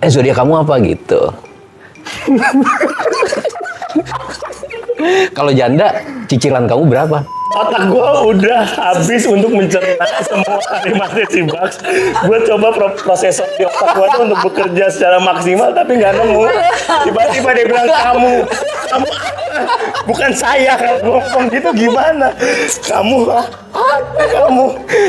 zodiak kamu apa gitu. Kalau janda, cicilan kamu berapa? Otak gue udah habis untuk mencerna semua kalimatnya si Bugs. Gue coba prosesor di otak gue tuh untuk bekerja secara maksimal, tapi nggak nemu. Tiba-tiba dia bilang kamu bukan saya. Gue ngomong gitu gimana? Kamu.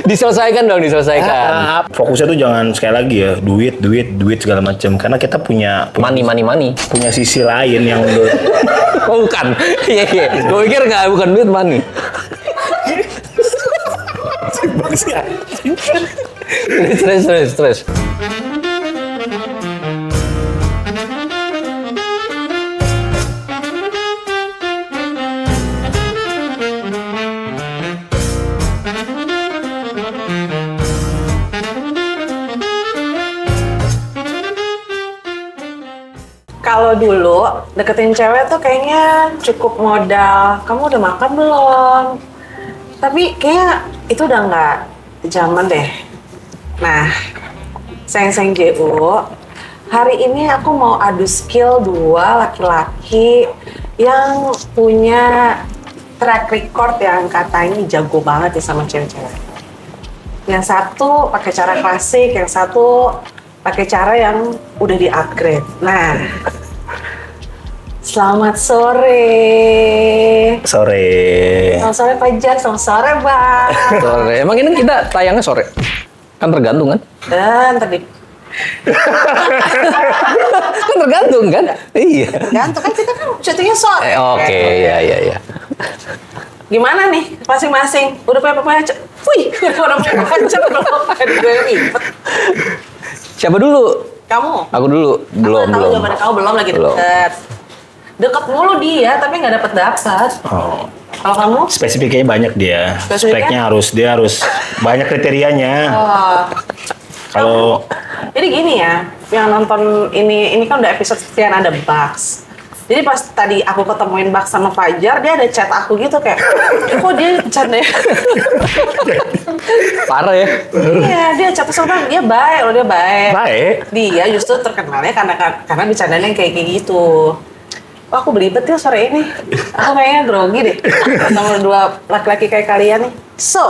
Diselesaikan dong, diselesaikan. Fokusnya tuh jangan sekali lagi ya duit segala macam. Karena kita punya Money. punya sisi lain yang menurut Oh bukan, iya. Gue pikir nggak, bukan duit, money. si Bugs ya. Stres. Kalau dulu deketin cewek tuh kayaknya cukup modal. Kamu udah makan belum? Tapi kayaknya itu udah nggak zaman deh. Nah, sayang JU, hari ini aku mau adu skill dua laki-laki yang punya track record yang katanya jago banget ya sama cewek-cewek. Yang satu pakai cara klasik, yang satu pakai cara yang udah di-upgrade. Nah, selamat sore. Selamat sore Fajar, selamat sore Bang. Sore. Emang ini kita tayangnya sore? Kan tergantung kan? Dan tadi Kan tergantung kan? Iya. gantung kan kita kan syutingnya sore. Oke, iya. Gimana nih masing-masing? Udah punya pacar? Wih, udah punya pacar belum? Gue ribet. Siapa dulu? Kamu? Aku dulu. Belum. Tahu jawaban kamu belum lagi deket. Deket mulu dia, tapi nggak dapet. Oh. Kalau kamu? Spesifiknya banyak dia. Spesifiknya? Speknya dia harus banyak kriterianya. Oh. Kalau Jadi gini ya, yang nonton ini kan udah episode sekian ada Bugs. Jadi pas tadi aku ketemuin Bugs sama Fajar, dia ada chat aku gitu kayak, kok dia bercanda ya? Parah ya? Iya, dia chat sama dia baik, loh dia baik. baik. Dia justru terkenalnya karena bercandanya kayak gitu. Wah, aku belibet ya sore ini. Aku kayaknya grogi deh. Nomor dua laki-laki kayak kalian nih. So,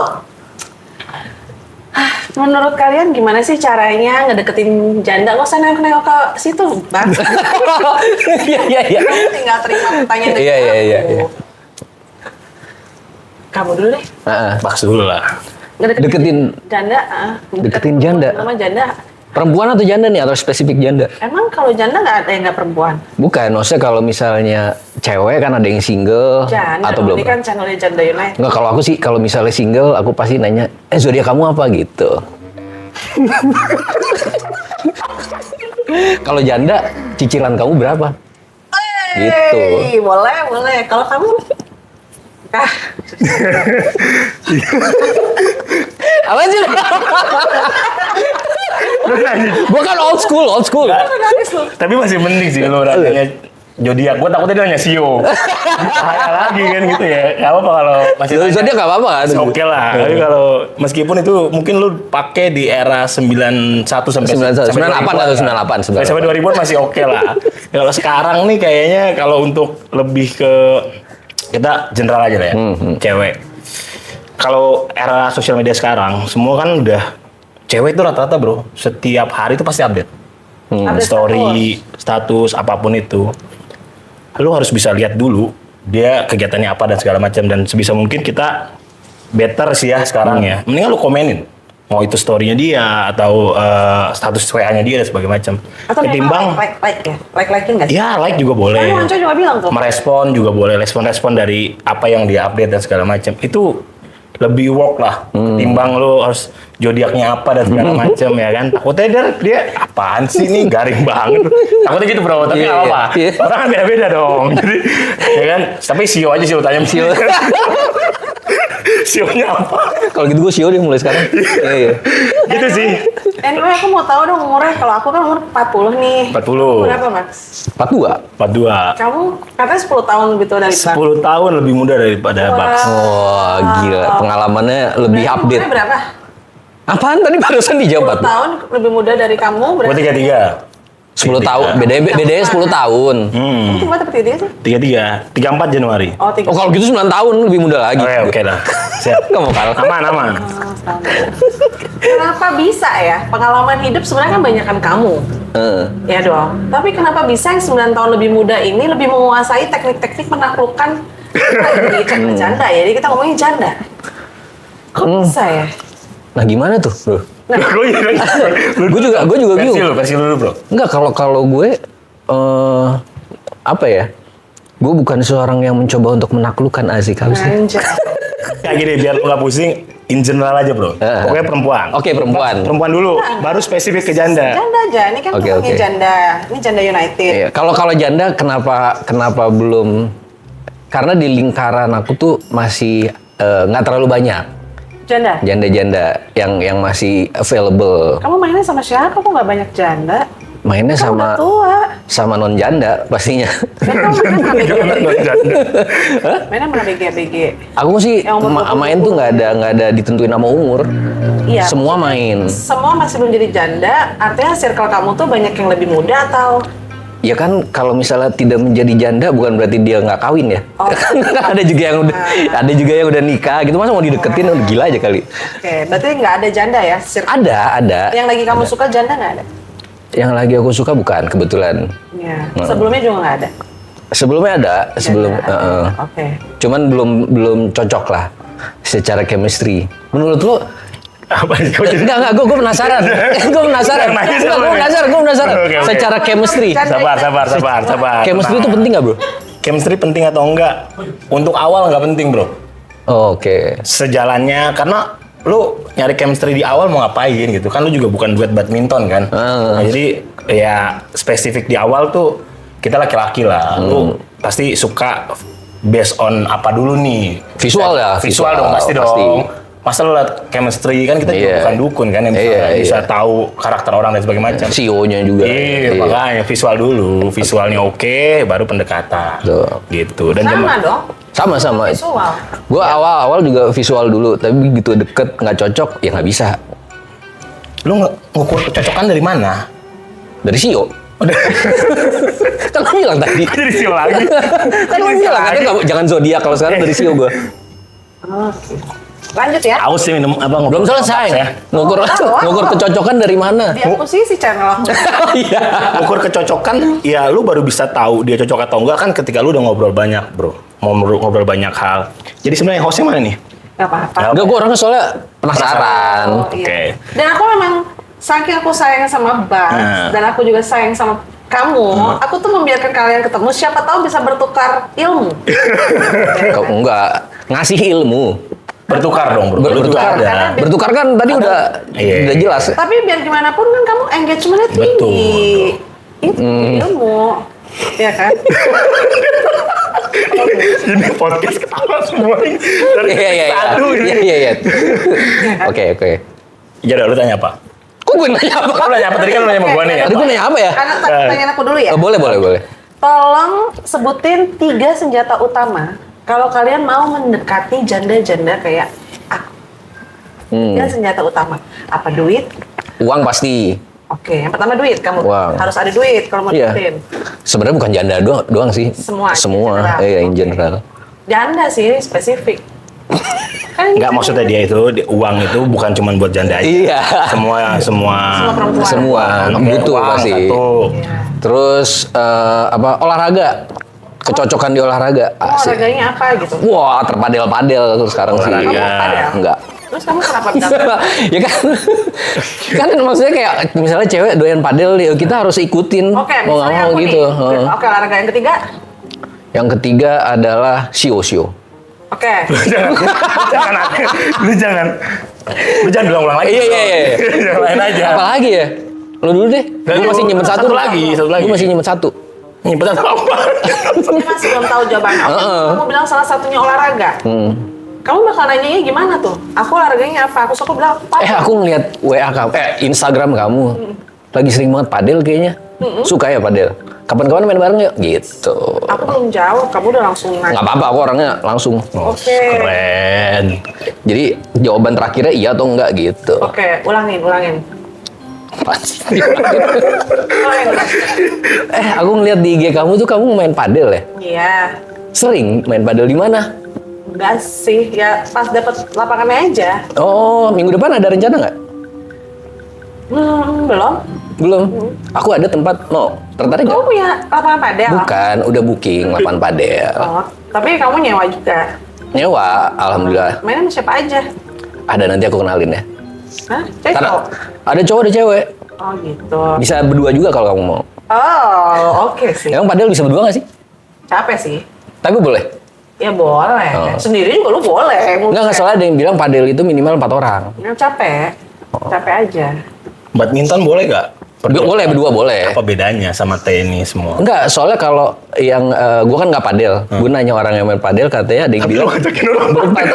menurut kalian gimana sih caranya ngedeketin janda? Gak usah nengok-nengok ke situ, Bang. Iya. Kamu tinggal terima pertanyaan dari Iya. aku. Kamu dulu deh. Bugs dulu lah. Deketin Janda. Deketin janda. Nama janda. perempuan atau janda nih, atau spesifik janda? Emang kalau janda nggak ada yang nggak perempuan? Bukan, maksudnya kalau misalnya cewek kan ada yang single Janda, atau belum? ini kan channelnya Janda United. Enggak, kalau aku sih kalau misalnya single aku pasti nanya, zodiak kamu apa gitu. Kalau janda, cicilan kamu berapa? Gitu. Boleh. Kalau kamu? Apa sih? Gua kan old school. Tapi masih mending sih lo nanya zodiak. Gua takutnya dia nanya sio. Bahaya lagi kan gitu ya. Gak apa-apa kalau masih nanya. Zodiak nggak apa-apa kan? Oke lah. Tapi kalau meskipun itu mungkin lu pakai di era 91 sampai 98 atau 98 sebenarnya. Sampai 2000 masih oke lah. Kalau sekarang nih kayaknya kalau untuk lebih ke kita general aja lah ya. Cewek. Kalau era sosial media sekarang semua kan udah cewek itu rata-rata bro, setiap hari itu pasti update. Update Story, status, apapun itu. Lu harus bisa lihat dulu dia kegiatannya apa dan segala macam, dan sebisa mungkin kita better sih ya sekarang ya. Mendingan lu komenin. Mau itu story-nya dia atau status WA-nya dia dan sebagainya macam. Atau ketimbang like ya? Like-like nggak sih? ya like juga boleh. Kan Wanco juga bilang tuh. Merespon juga boleh, respon-respon dari apa yang dia update dan segala macam. Itu lebih work lah ketimbang lu harus zodiaknya apa dan segala macam ya kan. Takutnya dia apaan sih nih, garing banget. Takutnya gitu bro, tapi nggak apa-apa. Orang kan beda-beda dong. Jadi ya kan, tapi sio aja sih lu tanya sio. Sionya apa? Kalau gitu gue sio deh mulai sekarang. Iya. Gitu sih. Anyway, aku mau tahu dong umurnya. Kalau aku kan umur 40 nih. 40. Kamu berapa, Mas? 42. Kamu katanya 10 tahun lebih tua dari Bang. 10 tahun lebih muda daripada Bugs. Wah, gila. Pengalamannya lebih Berarti update. umurnya berapa? Apaan tadi barusan 10 dijawab? tahun lebih muda dari kamu Gua berarti 33. 10 tahun, bedanya 10 tahun. Kamu tumbuh seperti dia sih? 34 Januari. Oh, 3. Oh kalau gitu 9 tahun lebih muda lagi. Oke lah. Siap. Nggak mau kalah. Aman. Kenapa bisa ya? Pengalaman hidup sebenarnya kan banyakan kamu. Ya dong. Tapi kenapa bisa yang 9 tahun lebih muda ini lebih menguasai teknik-teknik menaklukkan jadi janda ya? Jadi kita ngomongin janda. Kok bisa ya? Nah gimana tuh bro? Gue Gue juga bingung. Versi lu dulu bro. Enggak, kalau gue apa ya? Gue bukan seorang yang mencoba untuk menaklukkan asik harusnya. Anjay. Kayak gini biar lu nggak pusing, in general aja bro. Pokoknya perempuan. Oke, perempuan. Perempuan dulu, baru spesifik ke janda. Janda aja. Ini kan Oke, ngomongin oke. janda. Ini janda United. Iya, kalau janda kenapa belum? Karena di lingkaran aku tuh masih nggak terlalu banyak Janda. janda-janda yang masih available. Kamu mainnya sama siapa? Kok nggak banyak janda? Mainnya Kamu udah sama tua. sama non janda pastinya. Kamu mainnya mana BG-BG? Janda. Mainnya mana BG-BG? Aku sih Yang umur 20. main tuh nggak ada ditentuin sama umur. Iya. Semua main. Semua masih belum jadi janda. Artinya circle kamu tuh banyak yang lebih muda atau? Ya kan kalau misalnya tidak menjadi janda bukan berarti dia nggak kawin ya. Oh. Kan ada juga yang udah nikah gitu, masa mau dideketin udah gila aja kali. Oke, berarti nggak ada janda ya? Circle. Ada. Yang lagi kamu suka janda nggak ada? Yang lagi aku suka bukan kebetulan. Iya. Sebelumnya juga nggak ada. Sebelumnya ada, sebelum Janda. Oke. cuman belum cocok lah secara chemistry. Menurut lo? Apa sih? Enggak, gue penasaran. Gue penasaran. Gue penasaran. Oke. Secara chemistry. Sabar. Chemistry itu penting nggak bro? Chemistry penting atau enggak? Untuk awal nggak penting bro. Oke. Sejalannya karena lu nyari chemistry di awal mau ngapain gitu kan, lu juga bukan duet badminton kan. Nah, jadi ya spesifik di awal tuh kita laki-laki lah, lu pasti suka based on apa dulu nih? Visual ya? Visual dong, pasti dong. Masa lu liat chemistry kan, kita juga Iya. bukan dukun kan yang bisa Iya. tahu karakter orang dan sebagainya macam. CEO-nya juga. Iya, makanya visual dulu, visualnya oke, baru pendekatan. Tuh. Gitu. Dan Sama dong. Sama. Visual. Gue awal juga visual dulu, tapi begitu deket nggak cocok ya nggak bisa. lu ngukur kecocokan dari mana? Dari CEO. Kan lo bilang tadi. Jadi siul lagi. Kan lo bilang katanya jangan zodiak, kalau sekarang dari CEO gue. Oke. Lanjut ya. Aus sih minum apa Belum selesai. ya? Ngukur kecocokan dari mana? Di akuisisi channel aku. Iya. Ngukur kecocokan, ya lu baru bisa tahu dia cocok atau enggak kan ketika lu udah ngobrol banyak, bro. Mau ngobrol banyak hal. Jadi sebenarnya hostnya mana nih? Gak apa-apa. Enggak, gue orangnya soalnya penasaran. Oh, iya. Oke. Dan aku memang saking aku sayang sama Bas dan aku juga sayang sama kamu, aku tuh membiarkan kalian ketemu. Siapa tahu bisa bertukar ilmu. Kok enggak ngasih ilmu. Bertukar dong, bro. Lu juga Bertukar. ada. Bertukar kan tadi udah Iya. jelas. Tapi biar gimana pun kan kamu engagementnya tinggi. Betul. Itu ilmu, ya kan? Ini podcast ketawa semua ini. Dari Iya. satu ini. Iya. Oke. Ya udah, lu tanya apa? Kok gue nanya apa? Lu nanya apa? Tadi kan lu nanya sama gua nih ya. Tadi gue nanya apa ya? Karena pertanyaan aku dulu ya. Oh, boleh. Tolong sebutin 3 senjata utama kalau kalian mau mendekati janda-janda kayak aku. 3 senjata utama. Apa? Duit? Uang pasti. Oke, yang pertama duit. Kamu Uang. harus ada duit kalau mau Iya. deketin. Sebenarnya bukan janda doang sih. Semua. Iya, in Oke. general. Janda sih, ini spesifik. Kan ini Enggak, maksudnya dia itu uang itu bukan cuma buat janda aja. Iya. Semua perempuan. Semua Oke, butuh uang pasti. satu. Terus olahraga. Kecocokan di olahraga. Asik. Olahraganya apa gitu? Wah, terpadel-padel sekarang sih. Olahraga. Kamu padel? Enggak. Terus kamu kenapa bilang? Ya kan, kan maksudnya kayak misalnya cewek doyan padel, ya kita harus ikutin Oke, mau nggak misalnya mau aku gitu. nih. Oke, olahraga yang ketiga. Yang ketiga adalah shio. Oke. Lu jangan ulang-ulang lagi. Iya. Yang lain aja. Apalagi ya? Lo dulu deh. Gue masih nyimpen satu. Satu lagi. Gue masih nyimpen satu. Nyimpen satu apa? Ini masih belum tahu jawabannya. Oke, kamu bilang salah satunya olahraga. Kamu bakal nanyanya gimana tuh? Aku olahraganya apa? Aku bilang apa? Aku ngeliat WA kamu, Instagram kamu. Lagi sering banget padel kayaknya. Suka ya padel? Kapan-kapan main bareng yuk? Gitu. Aku belum jawab, kamu udah langsung nanya. Nggak apa-apa, aku orangnya langsung. Oke. Keren. Jadi jawaban terakhirnya iya atau enggak gitu. Oke, ulangin. Apaan sih? Oh, yang Aku ngeliat di IG kamu tuh kamu main padel ya? iya. Sering main padel di mana? Enggak sih, ya pas dapet lapangannya aja. Oh, minggu depan ada rencana nggak? Belum. Belum. Aku ada tempat, tertarik Kamu nggak? punya lapangan padel? Bukan, udah booking lapangan padel. Oh, tapi kamu nyewa juga. Nyewa, alhamdulillah. Mainnya sama siapa aja? Ada, nanti aku kenalin ya. Hah? Cewek Karena cowok? ada cowok ada cewek. Oh gitu. Bisa berdua juga kalau kamu mau. Oh, oke sih. Emang padel bisa berdua nggak sih? Capek sih. Tapi boleh. Ya boleh. Oh. Sendiri juga lu boleh. Nggak salah ada yang bilang padel itu minimal 4 orang. Ya, capek. Capek aja. Badminton boleh nggak? Boleh, berdua boleh. Apa bedanya sama tenis semua? Enggak, soalnya kalau yang gua kan nggak padel. Gua nanya orang yang main padel katanya ada yang Tapi bilang lo ngajakin orang berempat.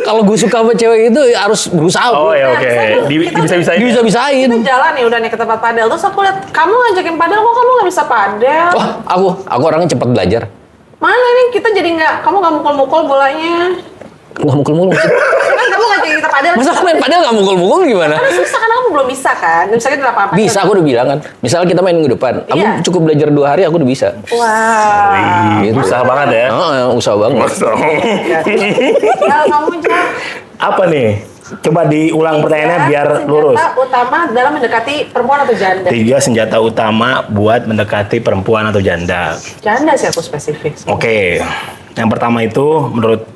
Kalau gue suka sama cewek itu harus berusaha. Oh ya oke, bisa-bisain. Bisa-bisain. Kita jalan nih udah nih ke tempat padel. Terus aku lihat kamu ngajakin padel, kok kamu nggak bisa padel? Wah, aku orangnya cepat belajar. Mana nih kita jadi kamu nggak mukul-mukul bolanya? Nggak mukul-mukul. Kan kamu ngajakin kita padel. Masa aku main padel nggak mukul-mukul gimana? Kan susah kan, kamu belum bisa kan? Misalnya di lapangan padel. Bisa, aku udah bilang kan. Misalnya kita main minggu depan, aku Iya. cukup belajar 2 hari, aku udah bisa. Wah. Gitu. Usaha banget ya. Usaha banget. Ya, kamu jawab. Apa nih? Coba diulang pertanyaannya biar lurus. Senjata utama dalam mendekati perempuan atau janda? 3 senjata utama buat mendekati perempuan atau janda. Janda sih aku spesifik. Oke, yang pertama itu menurut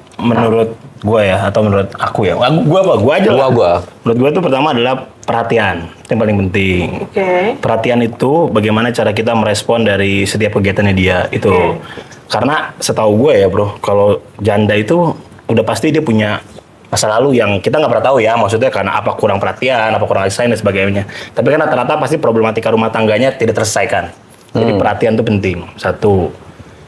gue ya, atau menurut aku ya. Gue apa? Gue aja lah. Gua. Menurut gue itu pertama adalah perhatian. Itu yang paling penting. Oke. Perhatian itu bagaimana cara kita merespon dari setiap kegiatannya dia itu. Oke. Karena setahu gue ya bro, kalau janda itu udah pasti dia punya masa lalu yang kita nggak pernah tahu ya, maksudnya karena apa kurang perhatian, apa kurang kasih sayang dan sebagainya. Tapi kan rata-rata pasti problematika rumah tangganya tidak terselesaikan. Jadi perhatian itu penting. Satu.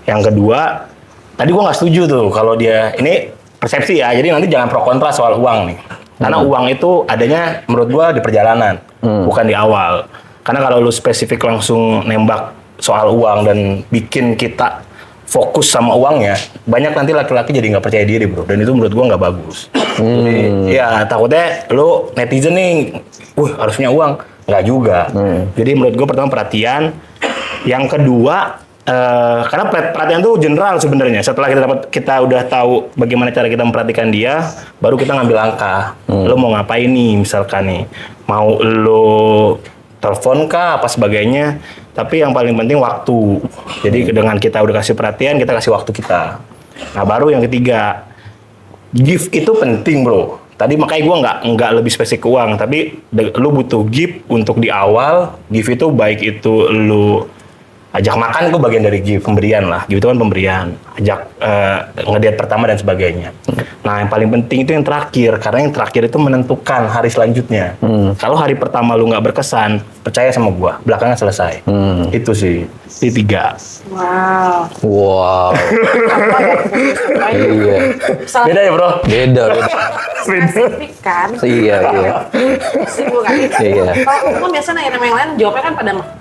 Yang kedua, tadi gue nggak setuju tuh kalau dia ini persepsi ya. Jadi nanti jangan pro kontra soal uang nih. Karena uang itu adanya menurut gue di perjalanan, bukan di awal. Karena kalau lu spesifik langsung nembak soal uang dan bikin kita fokus sama uangnya, banyak nanti laki-laki jadi nggak percaya diri bro, dan itu menurut gua nggak bagus. Jadi, ya takutnya lo netizen nih, harusnya uang, nggak juga. Jadi menurut gua pertama perhatian, yang kedua karena perhatian itu general sebenarnya. Setelah kita udah tahu bagaimana cara kita memperhatikan dia, baru kita ngambil langkah. Lo mau ngapain nih, misalkan nih, mau lo telepon kah apa sebagainya. Tapi yang paling penting waktu. Jadi dengan kita udah kasih perhatian, kita kasih waktu kita. Nah baru yang ketiga, gift itu penting bro. Tadi makanya gue nggak lebih spesifik ke uang, tapi lu butuh gift untuk di awal. Gift itu baik itu lu ajak makan, itu bagian dari gift, pemberian lah. Gift itu kan pemberian. Ajak ngedate pertama dan sebagainya. Nah yang paling penting itu yang terakhir, karena yang terakhir itu menentukan hari selanjutnya. Kalau hari pertama lu nggak berkesan, percaya sama gua, belakangan selesai. Itu sih, di 3. Apa Wow. ya? Iya. Salah Beda ya bro? Beda. spesifik kan? Iya. Sibuk kan? Iya. Kalau aku kan biasa nanya nama yang lain, jawabnya kan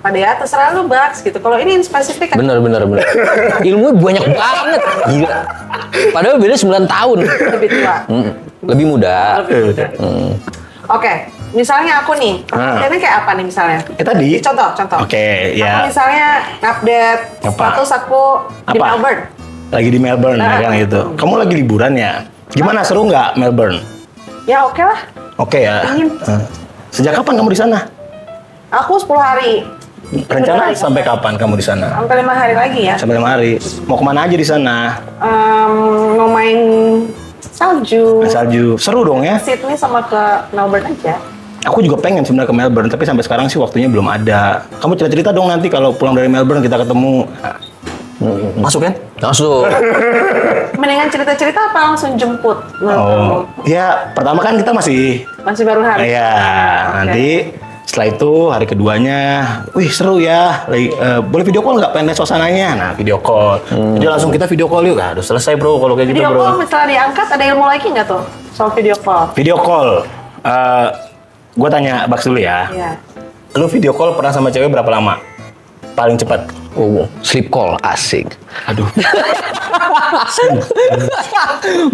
pada ya terserah lu Baks gitu. Kalau ini spesifik kan? Benar. Ilmunya banyak banget. Gila. Padahal beda 9 tahun. Lebih tua. Lebih muda. Oke, misalnya aku nih, ini kayak apa nih misalnya? Tadi. Contoh. Oke, Aku ya. misalnya update Apa? status aku di Apa? Melbourne. Lagi di Melbourne, ya kan gitu. Kamu lagi liburan ya? Gimana, seru nggak Melbourne? Ya oke lah. Oke ya. Ingin. Sejak kapan kamu di sana? Aku 10 hari. Rencana Bener, sampai kapan kamu di sana? Sampai 5 hari lagi ya. Sampai 5 hari. Mau kemana aja di sana? Mau main salju. Main salju. Seru dong ya? Sydney sama ke Melbourne aja. Aku juga pengen sebenarnya ke Melbourne, tapi sampai sekarang sih waktunya belum ada. Kamu cerita-cerita dong nanti kalau pulang dari Melbourne kita ketemu. Masuk kan? Masuk. Mendingan cerita-cerita apa langsung jemput? Oh, ya pertama kan kita masih. Masih baru hari. Iya, nanti setelah itu hari keduanya, wih seru ya. Boleh video call nggak? Pengen lihat suasananya. Nah video call. Jadi langsung kita video call yuk. Udah selesai bro kalau kayak gitu Video bro. call misalnya diangkat, ada ilmu lagi nggak tuh soal video call? Video call. Gue tanya Baks dulu ya. Iya. Lu video call pernah sama cewek berapa lama? Paling cepat? Oh, sleep call asik. Aduh.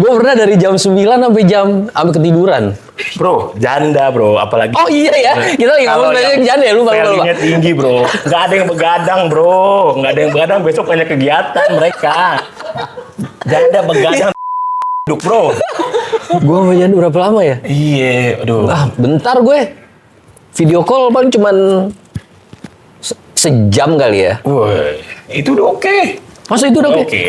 Gue pernah dari jam 9 sampai ketiduran. Bro, janda bro, apalagi. Oh iya ya, kita lagi ngomong tentang janda ya, lupa. Value-nya tinggi bro, nggak ada yang begadang bro, nggak ada yang begadang, besok banyak kegiatan mereka. Janda begadang duduk bro. Gue sama janda berapa lama ya? Iya, aduh. Bentar gue. Video call paling cuman sejam kali ya. Woi, itu udah oke. Masa itu udah oke? Oke.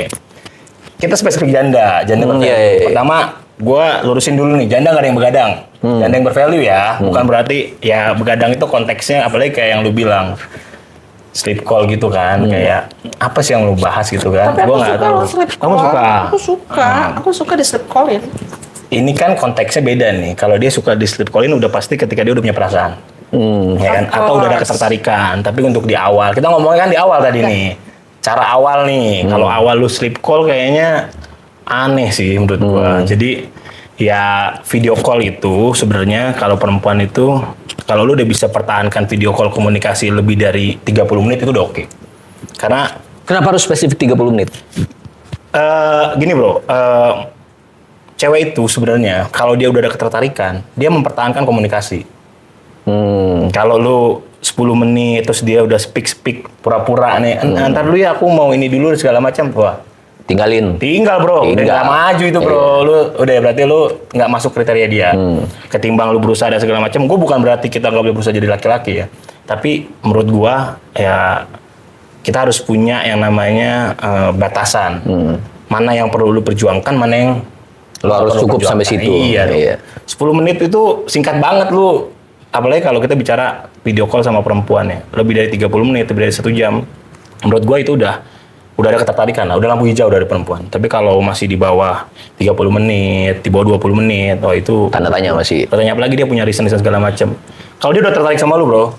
Kita spesifik janda bervalue. iya. Pertama, gue lurusin dulu nih, janda nggak ada yang begadang. Janda yang bervalue ya, bukan berarti ya begadang itu konteksnya, apalagi kayak yang lu bilang sleep call gitu kan, kayak apa sih yang lu bahas gitu kan? Tapi aku Gua nggak suka tahu. lo sleep Kamu call. suka? Aku suka di sleep call ya. Ini kan konteksnya beda nih. Kalau dia suka di sleep call-in udah pasti ketika dia udah punya perasaan. Ya kan? Of Atau udah ada course. ketertarikan. Tapi untuk di awal, kita ngomongnya kan di awal tadi nih. Cara awal nih, kalau awal lu sleep call kayaknya aneh sih menurut gua. Jadi ya video call itu sebenarnya kalau perempuan itu, kalau lu udah bisa pertahankan video call komunikasi lebih dari 30 menit itu udah oke. Karena Kenapa harus spesifik 30 menit? gini bro, cewek itu sebenarnya kalau dia udah ada ketertarikan, dia mempertahankan komunikasi. Kalau lu 10 menit terus dia udah speak pura-pura nih, antar dulu ya aku mau ini dulu segala macam, wah Tinggalin. tinggal bro, udah Tinggal. nggak maju itu bro, lu udah berarti lu nggak masuk kriteria dia. Ketimbang lu berusaha dan segala macam, gue bukan berarti kita nggak boleh berusaha jadi laki-laki ya, tapi menurut gua ya kita harus punya yang namanya batasan. Mana yang perlu lu perjuangkan, mana yang Lu harus perlu cukup sampai perjuangkan. situ. Iya, dong. Iya. 10 menit itu singkat banget lu. Apalagi kalau kita bicara video call sama perempuan ya, lebih dari 30 menit, lebih dari 1 jam. Menurut gua itu udah ada ketertarikan lah, udah lampu hijau dari perempuan. Tapi kalau masih di bawah 30 menit, di bawah 20 menit, oh itu Tanda tanya masih. tanya, apalagi dia punya reason segala macam. Kalau dia udah tertarik sama lu bro,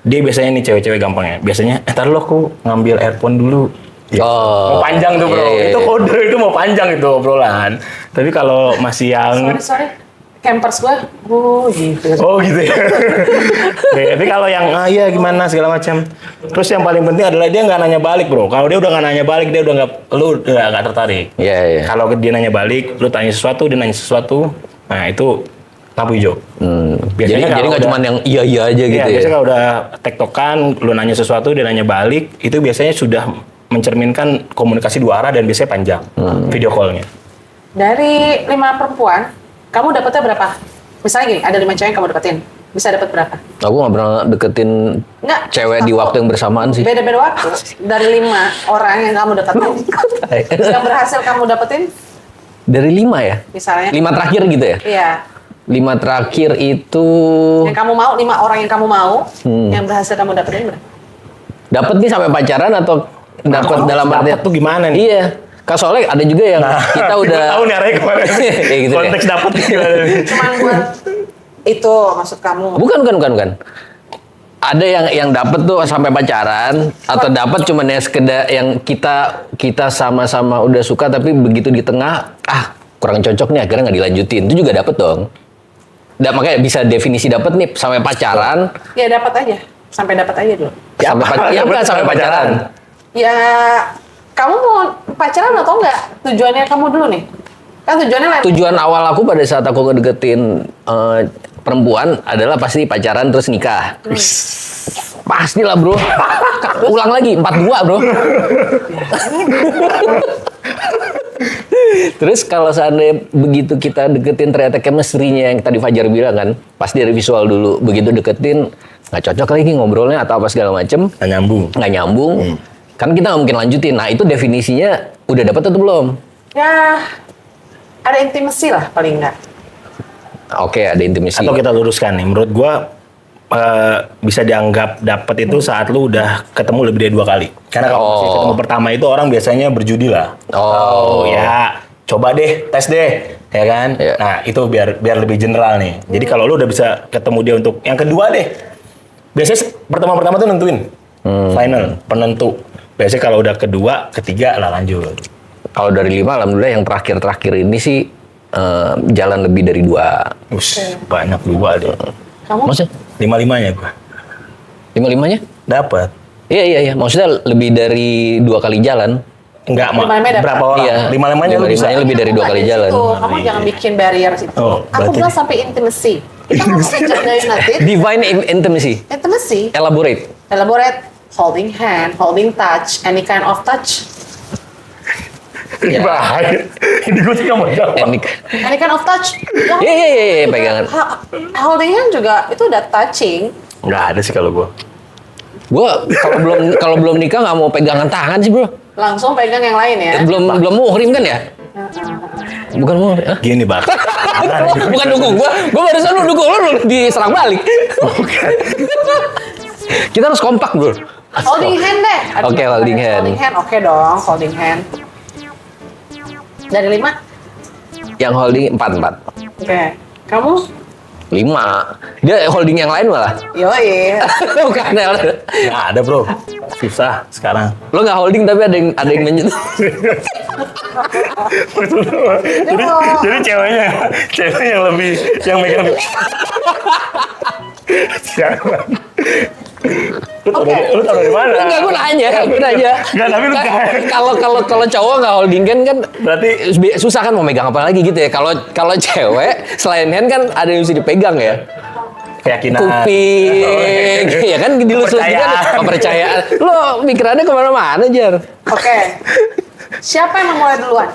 dia biasanya nih cewek-cewek gampangnya. Biasanya, ntar lu aku ngambil earphone dulu. Ya, Oh, mau panjang tuh bro, iya, iya, itu iya. kode itu mau panjang itu obrolan. Tapi kalau masih yang Sorry. Campers gue, gitu. oh gitu ya. Tapi kalau yang iya gimana segala macam. Terus yang paling penting adalah dia nggak nanya balik bro. Kalau dia udah nggak nanya balik, dia udah lu udah nggak tertarik. Iya, iya. Kalau dia nanya balik, lu tanya sesuatu, dia nanya sesuatu, nah itu lampu hijau. Jadi kalau nggak udah- cuma yang iya aja gitu Iya, ya. biasanya kalau udah tektokan, lu nanya sesuatu, dia nanya balik, itu biasanya sudah mencerminkan komunikasi dua arah dan biasanya panjang video call-nya. Dari 5 perempuan, kamu dapetnya berapa? Misalnya gini, ada 5 cewek yang kamu dapetin. Bisa dapat berapa? Aku nggak pernah deketin Nggak. cewek di Aku- waktu yang bersamaan sih. Beda-beda waktu. Dari 5 orang yang kamu dapetin. Yang berhasil kamu dapetin, Dari 5 ya? misalnya. 5 terakhir gitu ya? Iya. 5 terakhir itu Yang kamu mau, 5 orang yang kamu mau, yang berhasil kamu dapetin berapa? dapat nih sampai pacaran atau dapat dalam arti Dapat tuh gimana nih? Iya. Kak soalnya ada juga yang kita udah Tahu nih arahnya kemana. Kayak gitu Konteks ya. dapat gimana nih? Cuman buat itu maksud kamu. Bukan. Ada yang dapat tuh sampai pacaran atau dapat cuman ya sekedar yang kita sama-sama udah suka tapi begitu di tengah kurang cocok nih akhirnya nggak dilanjutin. Itu juga dapat dong. Makanya bisa definisi dapat nih sampai pacaran Ya dapat aja. Sampai dapat aja dulu. sampai pacaran. Ya, kamu mau pacaran atau enggak? Tujuannya kamu dulu nih. Kan tujuannya lain. Tujuan awal aku pada saat aku ngedeketin perempuan adalah pasti pacaran terus nikah. Pastilah bro. Ulang lagi 42 bro. Terus kalau seandainya begitu kita deketin ternyata chemistry-nya yang tadi Fajar bilang kan, pasti dari visual dulu. Begitu deketin nggak cocok lagi ngobrolnya atau apa segala macem, Nggak nyambung. nggak nyambung. Kan kita nggak mungkin lanjutin. Nah itu definisinya udah dapat atau belum? Ya, ada intimasi lah paling enggak. Oke, ada intimasi. Atau kita luruskan nih, menurut gua bisa dianggap dapat itu saat lu udah ketemu lebih dari 2 kali. Karena kalau masih ketemu pertama itu orang biasanya berjudi lah. Oh. Ya, coba deh, tes deh, ya kan? Iya. Nah, itu biar lebih general nih. Jadi kalau lu udah bisa ketemu dia untuk yang kedua deh. Biasanya pertemuan pertama tuh nentuin. Final, penentu. Biasanya kalau udah kedua, ketiga lah lanjut. Kalau dari 5, alhamdulillah yang terakhir ini sih jalan lebih dari 2. Banyak 2 deh. Kamu? Maksudnya 5-5-nya gua. 5-5-nya? Dapat. Iya. Maksudnya lebih dari 2 kali jalan. Enggak, Lima-limanya dapat. berapa orang? Iya. Lima-limanya lu bisa. Lima-limanya lebih dari 2 kali Di jalan. situ. Kamu jangan bikin barrier situ. Oh, Aku berarti- bilang sampai intimacy. Kita ngomongin Janda United. Divine intimacy. Intimacy. Elaborate. Elaborate. Holding hand, holding touch, any kind of touch. Ini bahaya. Ini gue sih nggak mau jawab. Enik. Any kind of touch. Ya, Iya, pegangan. Holding hand juga itu udah touching. Nggak ada sih kalau gue. Gua kalau belum nikah nggak mau pegangan tangan sih, Bro. Langsung pegang yang lain ya. Belum muhrim kan ya? Bukan muhrim. Hah? Gini bang. Bukan dukung gua barusan lu dukung lu diserang balik. Kita harus kompak, Bro. Holding hand deh. Aduh, Oke, holding hand. Holding hand, oke dong, holding hand. Dari 5? Yang holding 4. Oke. Kamu? 5. Dia holding yang lain malah. Yoi. Bukan. Nggak ada bro. Susah sekarang. Lo nggak holding tapi ada yang menyentuh. jadi ceweknya yang lebih yang megang. Sialan. Lu tau dari mana? Enggak, gue nanya. Nggak, tapi lu Kalau cowok nggak holding hand kan Berarti susah kan mau megang apa lagi gitu ya. Kalau cewek selain hand kan ada yang mesti dipegang ya. keyakinan. Kuping, ya kan dilus-lus kan kepercayaan. Lo pikirannya kemana-mana, Jar. Oke. Siapa yang mau mulai duluan?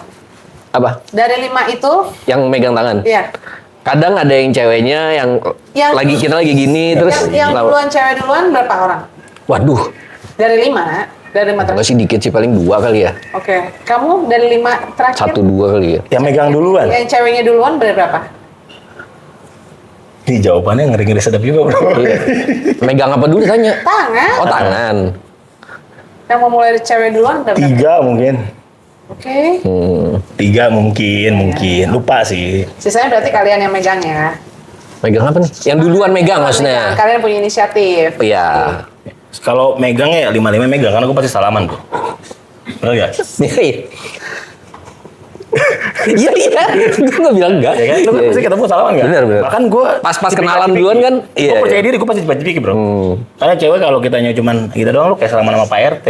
Apa? Dari 5 itu? Yang megang tangan? Iya. Kadang ada yang ceweknya yang kita lagi gini terus Yang duluan cewek duluan berapa orang? Waduh, Dari 5? Dari 5 enggak terakhir? sih dikit sih, paling 2 kali ya. Oke. Kamu dari 5 terakhir? 1-2 kali ya. Yang megang duluan. Yang ceweknya duluan berapa? Ini jawabannya ngeri-ngeri sedap juga bro. Iya. Megang apa dulu tanya? Tangan. Oh, tangan. Yang mau mulai dari cewek duluan berapa? 3 mungkin. Oke. 3 mungkin. Lupa sih. Sisanya berarti kalian yang megang ya. Megang apa nih? Yang duluan megang maksudnya. Kalian punya inisiatif. Iya. Kalau megang ya 5-5 megang, karena gue pasti salaman bro. Bener gak? Iya, gue nggak bilang enggak. Ya kan? Lu kan pasti ketemu salaman gak? Bener. Bahkan gue Pas kenalan duluan kan, iya. Gue percaya diri, gue pasti cepat-cepat bro. Karena cewek kalau kitanya cuman gitu doang, lu kayak salaman sama Pak RT.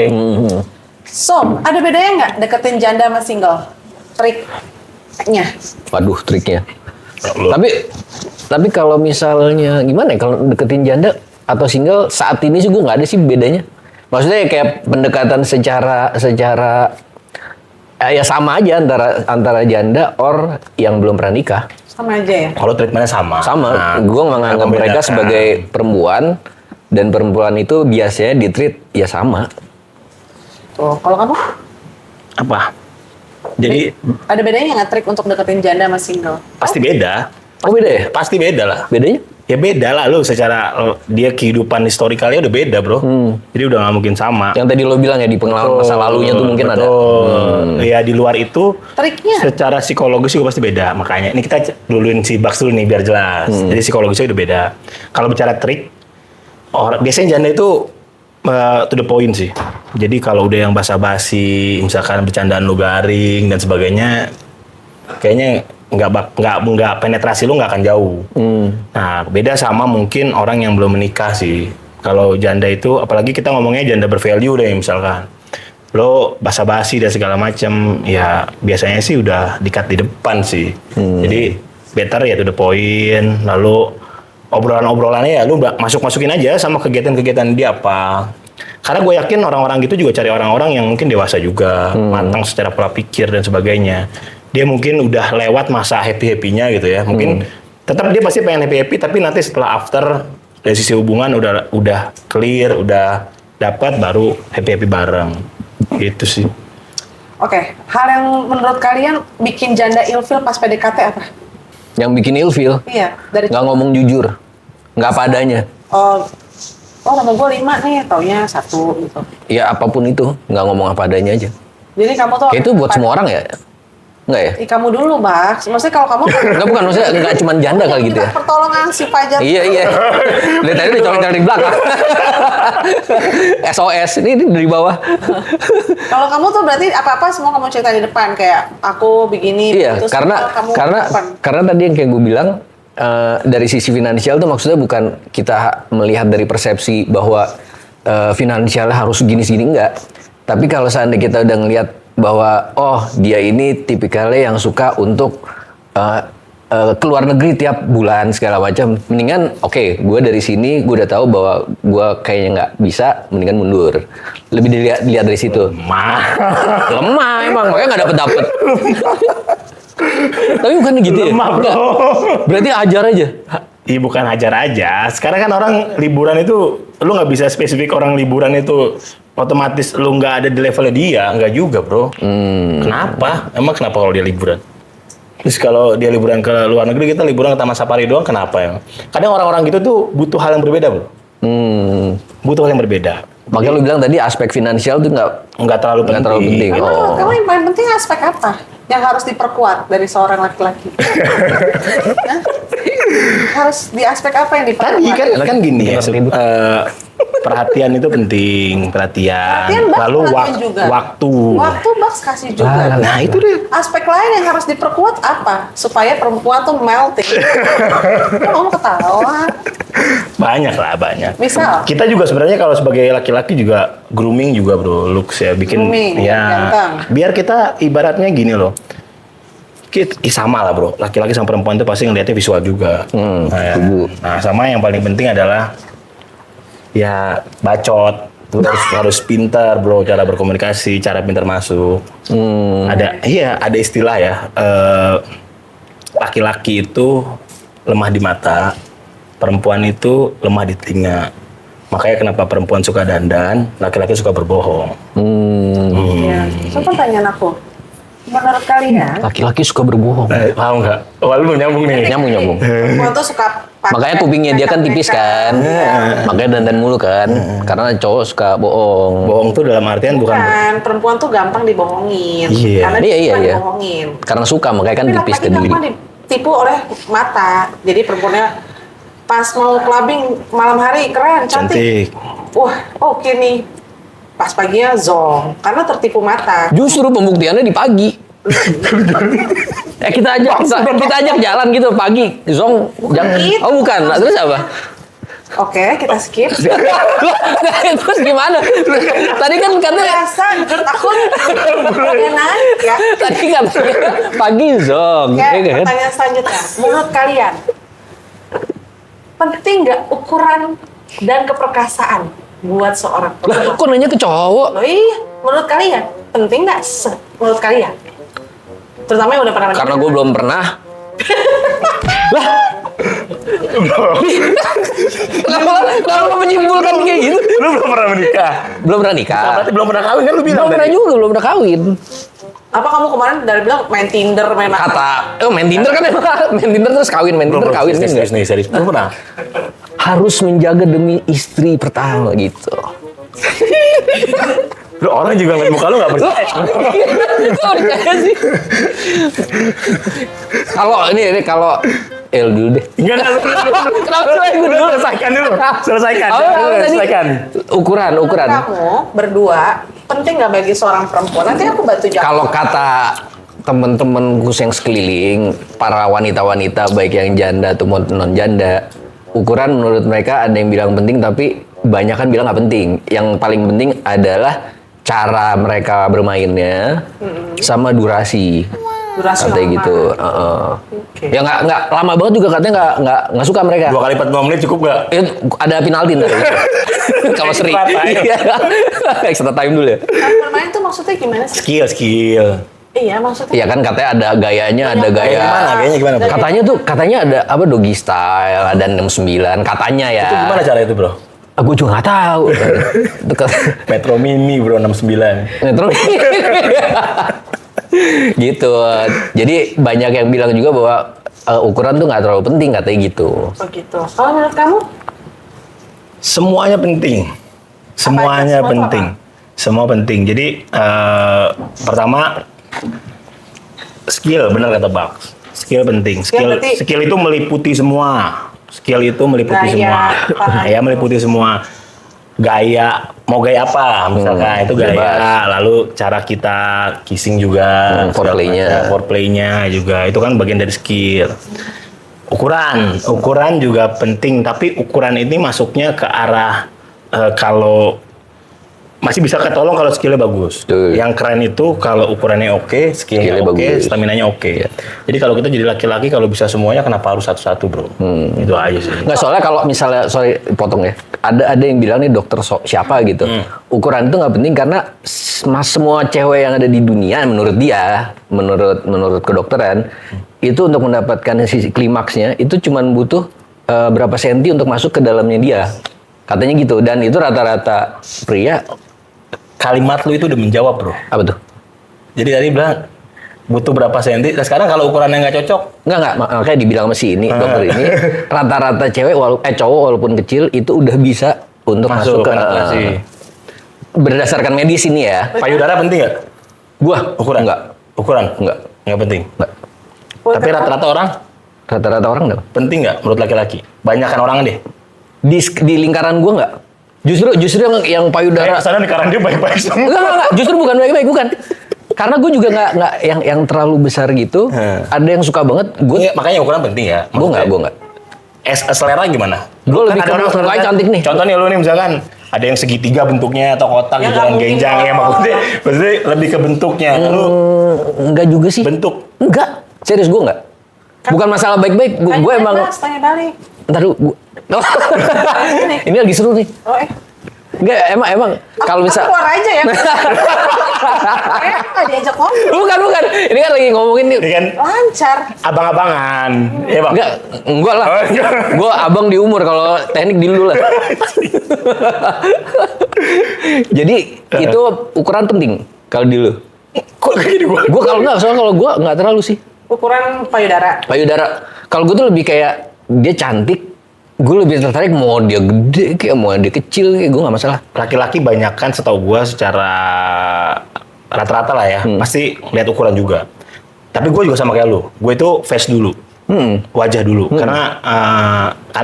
So, ada bedanya nggak deketin janda sama single? Triknya. Waduh, triknya. Lu- Tapi kalau misalnya gimana ya kalau deketin janda atau single saat ini sih gue nggak ada sih bedanya. Maksudnya kayak pendekatan secara ya sama aja antara janda or yang belum pernah nikah. Sama aja ya? Kalau treatmentnya sama. Sama. Nah, Gue menganggap membedakan. mereka sebagai perempuan dan perempuan itu biasanya di-treat ya sama. Tuh, kalau kamu? Apa? Jadi Ada bedanya nggak trik untuk deketin janda sama single? pasti beda. Oh beda ya? Pasti beda lah. Bedanya? Ya beda lah lu secara dia kehidupan historikalnya udah beda bro. Jadi udah nggak mungkin sama. Yang tadi lo bilang ya di pengalaman masa lalunya tuh mungkin ada. Ya di luar itu Triknya? secara psikologis juga pasti beda. Makanya ini kita duluin si Bax dulu nih biar jelas. Jadi psikologisnya udah beda. Kalau bicara trik, biasanya janda itu to the point sih. Jadi kalau udah yang basa-basi, misalkan bercandaan lu garing dan sebagainya, kayaknya nggak penetrasi lu nggak akan jauh. Nah beda sama mungkin orang yang belum menikah sih. Kalau janda itu, apalagi kita ngomongnya janda bervalue deh misalkan. Lo basa-basi dan segala macam, ya biasanya sih udah dikat di depan sih. Jadi better ya to the point. Lalu obrolan-obrolannya ya lu masukin aja sama kegiatan-kegiatan dia apa. Karena gue yakin orang-orang gitu juga cari orang-orang yang mungkin dewasa juga, matang secara pola pikir dan sebagainya. Dia mungkin udah lewat masa happy-happynya gitu ya. Mungkin tetap dia pasti pengen happy-happy, tapi nanti setelah after dari sisi hubungan udah clear, udah dapat baru happy-happy bareng. Gitu sih. Oke, hal yang menurut kalian bikin janda ilfil pas PDKT apa? Yang bikin ilfil, Iya, dari nggak ngomong jujur, nggak padanya. oh nama gue 5 nih, taunya 1 gitu. Ya apapun itu, nggak ngomong apa adanya aja. Jadi kamu tuh Kayak itu buat semua orang ya? Nggak ya? Kamu dulu, Bax. Maksudnya kalau kamu Nggak, bukan, maksudnya nggak cuma janda kali gitu ya? pertolongan si Fajar. Iya. Dari tadi dicolok-colok di belakang. SOS, ini dari bawah. Kalau kamu tuh berarti apa-apa semua kamu cerita di depan, kayak aku begini. Iya, terus karena kamu karena depan. karena tadi yang kayak gue bilang dari sisi finansial tuh maksudnya bukan kita melihat dari persepsi bahwa finansialnya harus gini-gini enggak. Tapi kalau seandainya kita udah ngelihat bahwa oh dia ini tipikalnya yang suka untuk keluar negeri tiap bulan segala macam. Mendingan oke, gue dari sini gue udah tahu bahwa gue kayaknya nggak bisa, mendingan mundur. Lebih dilihat dari situ. Lemah emang, makanya nggak dapet. Tapi bukan gitu ya? Lemah, bro. Berarti ajar aja. Iya bukan hajar aja. Sekarang kan orang liburan itu, lu nggak bisa spesifik orang liburan itu otomatis lu nggak ada di levelnya dia. Nggak juga bro. Kenapa? Emang kenapa kalau dia liburan? Terus kalau dia liburan ke luar negeri, kita liburan ke Taman Safari doang, kenapa ya? Kadang orang-orang gitu tuh butuh hal yang berbeda bro. Butuh hal yang berbeda. Makanya lu bilang tadi aspek finansial tuh Nggak terlalu penting. Emang menurut kamu yang paling penting aspek apa yang harus diperkuat dari seorang laki-laki? Hah? Harus di aspek apa yang diperkuat? Kan gini ya. Perhatian itu penting, Perhatian Baks lalu perhatian juga. waktu. Waktu Baks kasih juga. Nah itu deh. Aspek lain yang harus diperkuat apa? Supaya perempuan tuh melting. Kok kamu ketawa? Banyak. Misal? Kita juga sebenarnya kalau sebagai laki-laki juga grooming juga bro, looks ya, bikin Grooming, ya. ganteng. Biar kita ibaratnya gini loh. Sama lah bro, laki-laki sama perempuan itu pasti ngeliatnya visual juga. Nah, sama yang paling penting adalah ya bacot. Itu harus pintar bro, cara berkomunikasi, cara pintar masuk. Ada istilah ya, laki-laki itu lemah di mata, perempuan itu lemah di telinga. Makanya kenapa perempuan suka dandan, laki-laki suka berbohong. Ya. So pertanyaan aku, menurut kalian laki-laki suka berbohong. Paham nggak? Oh, lu nyambung nih. Nyambung. perempuan tuh suka pakai Makanya kupingnya dia kan tipis kan. Makanya dandan mulu kan. Karena cowok suka bohong. Bohong tuh dalam artian bukan Bukan, perempuan tuh gampang dibohongin. Iya. Karena Iya, dia suka iya. dibohongin. Karena suka, makanya kan Tapi tipis ke laki-laki diri. gampang ditipu oleh mata. Jadi perempuannya pas mau clubbing malam hari keren, cantik. Wah, oke nih. Pas paginya zong, karena tertipu mata. Justru pembuktiannya di pagi. Kita ajak jalan gitu pagi, zong, jangan. gitu. Oh bukan, nah, terus apa? Oke, kita skip. Terus gimana? Tadi kan katanya, Biasa, menurut aku enak ya. tadi katanya pagi zong, Oke, ya kan? pertanyaan selanjutnya. Menurut kalian, penting nggak ukuran dan keperkasaan buat seorang Lah, perempuan? kok nanya ke cowok? Loh iya, menurut kalian penting nggak menurut kalian? Terutama yang udah pernah Karena gue belum pernah. Lah, kenapa menyimpulkan kayak gitu? Lu belum pernah menikah. Belum pernah nikah. Berarti belum pernah kawin kan lu bilang. Belum pernah tadi. juga, belum pernah kawin. Apa kamu kemarin dari bilang main Tinder, main apa? Kata, main Tinder kan emang main Tinder terus kawin, main Tinder kawin kan serius enggak? nih, serius. Belum pernah. Harus menjaga demi istri pertama gitu. Lu orang juga ngeliat muka lu nggak percaya. Kok percaya sih? Kalau dulu deh. Enggak. Kenapa sih gue dulu? Selesaikan dulu. Selesaikan. Tadi Selesaikan. ukuran. Kamu berdua penting nggak bagi seorang perempuan? Nanti aku bantu jawab. Kalau kata temen-temen gus yang sekeliling, para wanita-wanita baik yang janda atau non janda, ukuran menurut mereka ada yang bilang penting, tapi banyak kan bilang nggak penting. Yang paling penting adalah cara mereka bermainnya sama durasi. Durasi Katanya lama. gitu. Oke. Ya nggak lama banget juga, katanya nggak suka mereka. 2 kali 45 menit cukup nggak? Ada penalti ntar. Kalau seri. Extra time. Iya. Extra time dulu ya. Kan bermain tuh maksudnya gimana sih? Skill. Iya maksudnya. Iya kan katanya ada gayanya, ada gaya. Gayanya gimana? Bro? Katanya ada apa doggy style, ada 69, katanya ya. Itu gimana cara itu bro? Gue juga nggak tahu. Dekat Metro Mini bro 69. Metro. Gitu. Jadi banyak yang bilang juga bahwa ukuran tuh nggak terlalu penting, katanya gitu. Begitu. Kalau menurut kamu? Semuanya penting. Semuanya Semua penting. Semua penting. Jadi pertama skill, benar kata Bak. Skill penting. Skill itu meliputi semua. Skill itu meliputi semua. Ya meliputi semua. Gaya, mau gaya apa misalkan itu gaya. Bebas. Lalu cara kita kissing juga, foreplaynya juga itu kan bagian dari skill. Ukuran juga penting, tapi ukuran ini masuknya ke arah kalau masih bisa ketolong kalau skillnya bagus. Betul. Yang keren itu kalau ukurannya oke, skillnya Skillnya oke, bagus. staminanya oke. Iya. Jadi kalau kita jadi laki-laki kalau bisa semuanya kenapa harus satu-satu bro? Itu aja sih. Nggak, soalnya kalau misalnya, sorry potong ya, ada yang bilang nih dokter siapa gitu, ukuran itu nggak penting karena semua cewek yang ada di dunia menurut dia, menurut kedokteran, itu untuk mendapatkan sisi klimaksnya itu cuman butuh berapa senti untuk masuk ke dalamnya dia, katanya gitu. Dan itu rata-rata pria. Kalimat lu itu udah menjawab bro. Apa tuh? Jadi tadi bilang butuh berapa senti. Nah sekarang kalau ukurannya nggak cocok, Enggak, makanya dibilang sama si ini, dokter ini, rata-rata cowok walaupun kecil itu udah bisa untuk masuk ke penetrasi. berdasarkan medis ini ya. Payudara penting nggak? Gua Ukuran? enggak. Ukuran? Enggak. Nggak penting. Enggak. Tapi rata-rata orang Rata-rata orang enggak. penting nggak menurut laki-laki? Banyakan orang deh. Di lingkaran gua enggak. Justru yang payudara. Sana lingkaran dia baik-baik semua. Enggak. Justru bukan baik-baik, bukan. Karena gue juga nggak yang terlalu besar gitu. Ada yang suka banget. Gue Iya, makanya ukuran penting ya. gue nggak. Selera gimana? Gue lebih Kan ke ada orang mukanya selera- cantik nih. Contohnya lu nih misalkan ada yang segitiga bentuknya atau kotak Ya, gitu nggak kan mungkin genjang ya dong. maksudnya lebih ke bentuknya. Lu Enggak juga sih. bentuk. Enggak. Serius gue enggak. Bukan masalah baik-baik. Gue emang. Tanya balik. Ntar dulu. Ini lagi seru nih. Oh Enggak, emang kalau misal. keluar aja ya. Nggak diajak ngomong. Bukan. Ini kan lagi ngomongin nih. Ini kan Lancar. abang-abangan. Ya, Bang. Enggak lah. Oh, enggak. Gue abang di umur, kalau teknik di dulu lah. Jadi itu ukuran penting kalau di lu. Kok kayak gini gua? Gue kalau soalnya kalau gue nggak terlalu sih. Ukuran payudara. Payudara. Kalau gue tuh lebih kayak dia cantik. Gue lebih tertarik mau dia gede kayak mau dia kecil kayak gue nggak masalah. Laki-laki banyakan setahu gua secara rata-rata lah ya, pasti lihat ukuran juga. Tapi gue juga sama kayak lu. Gue itu face dulu. Wajah dulu. Karena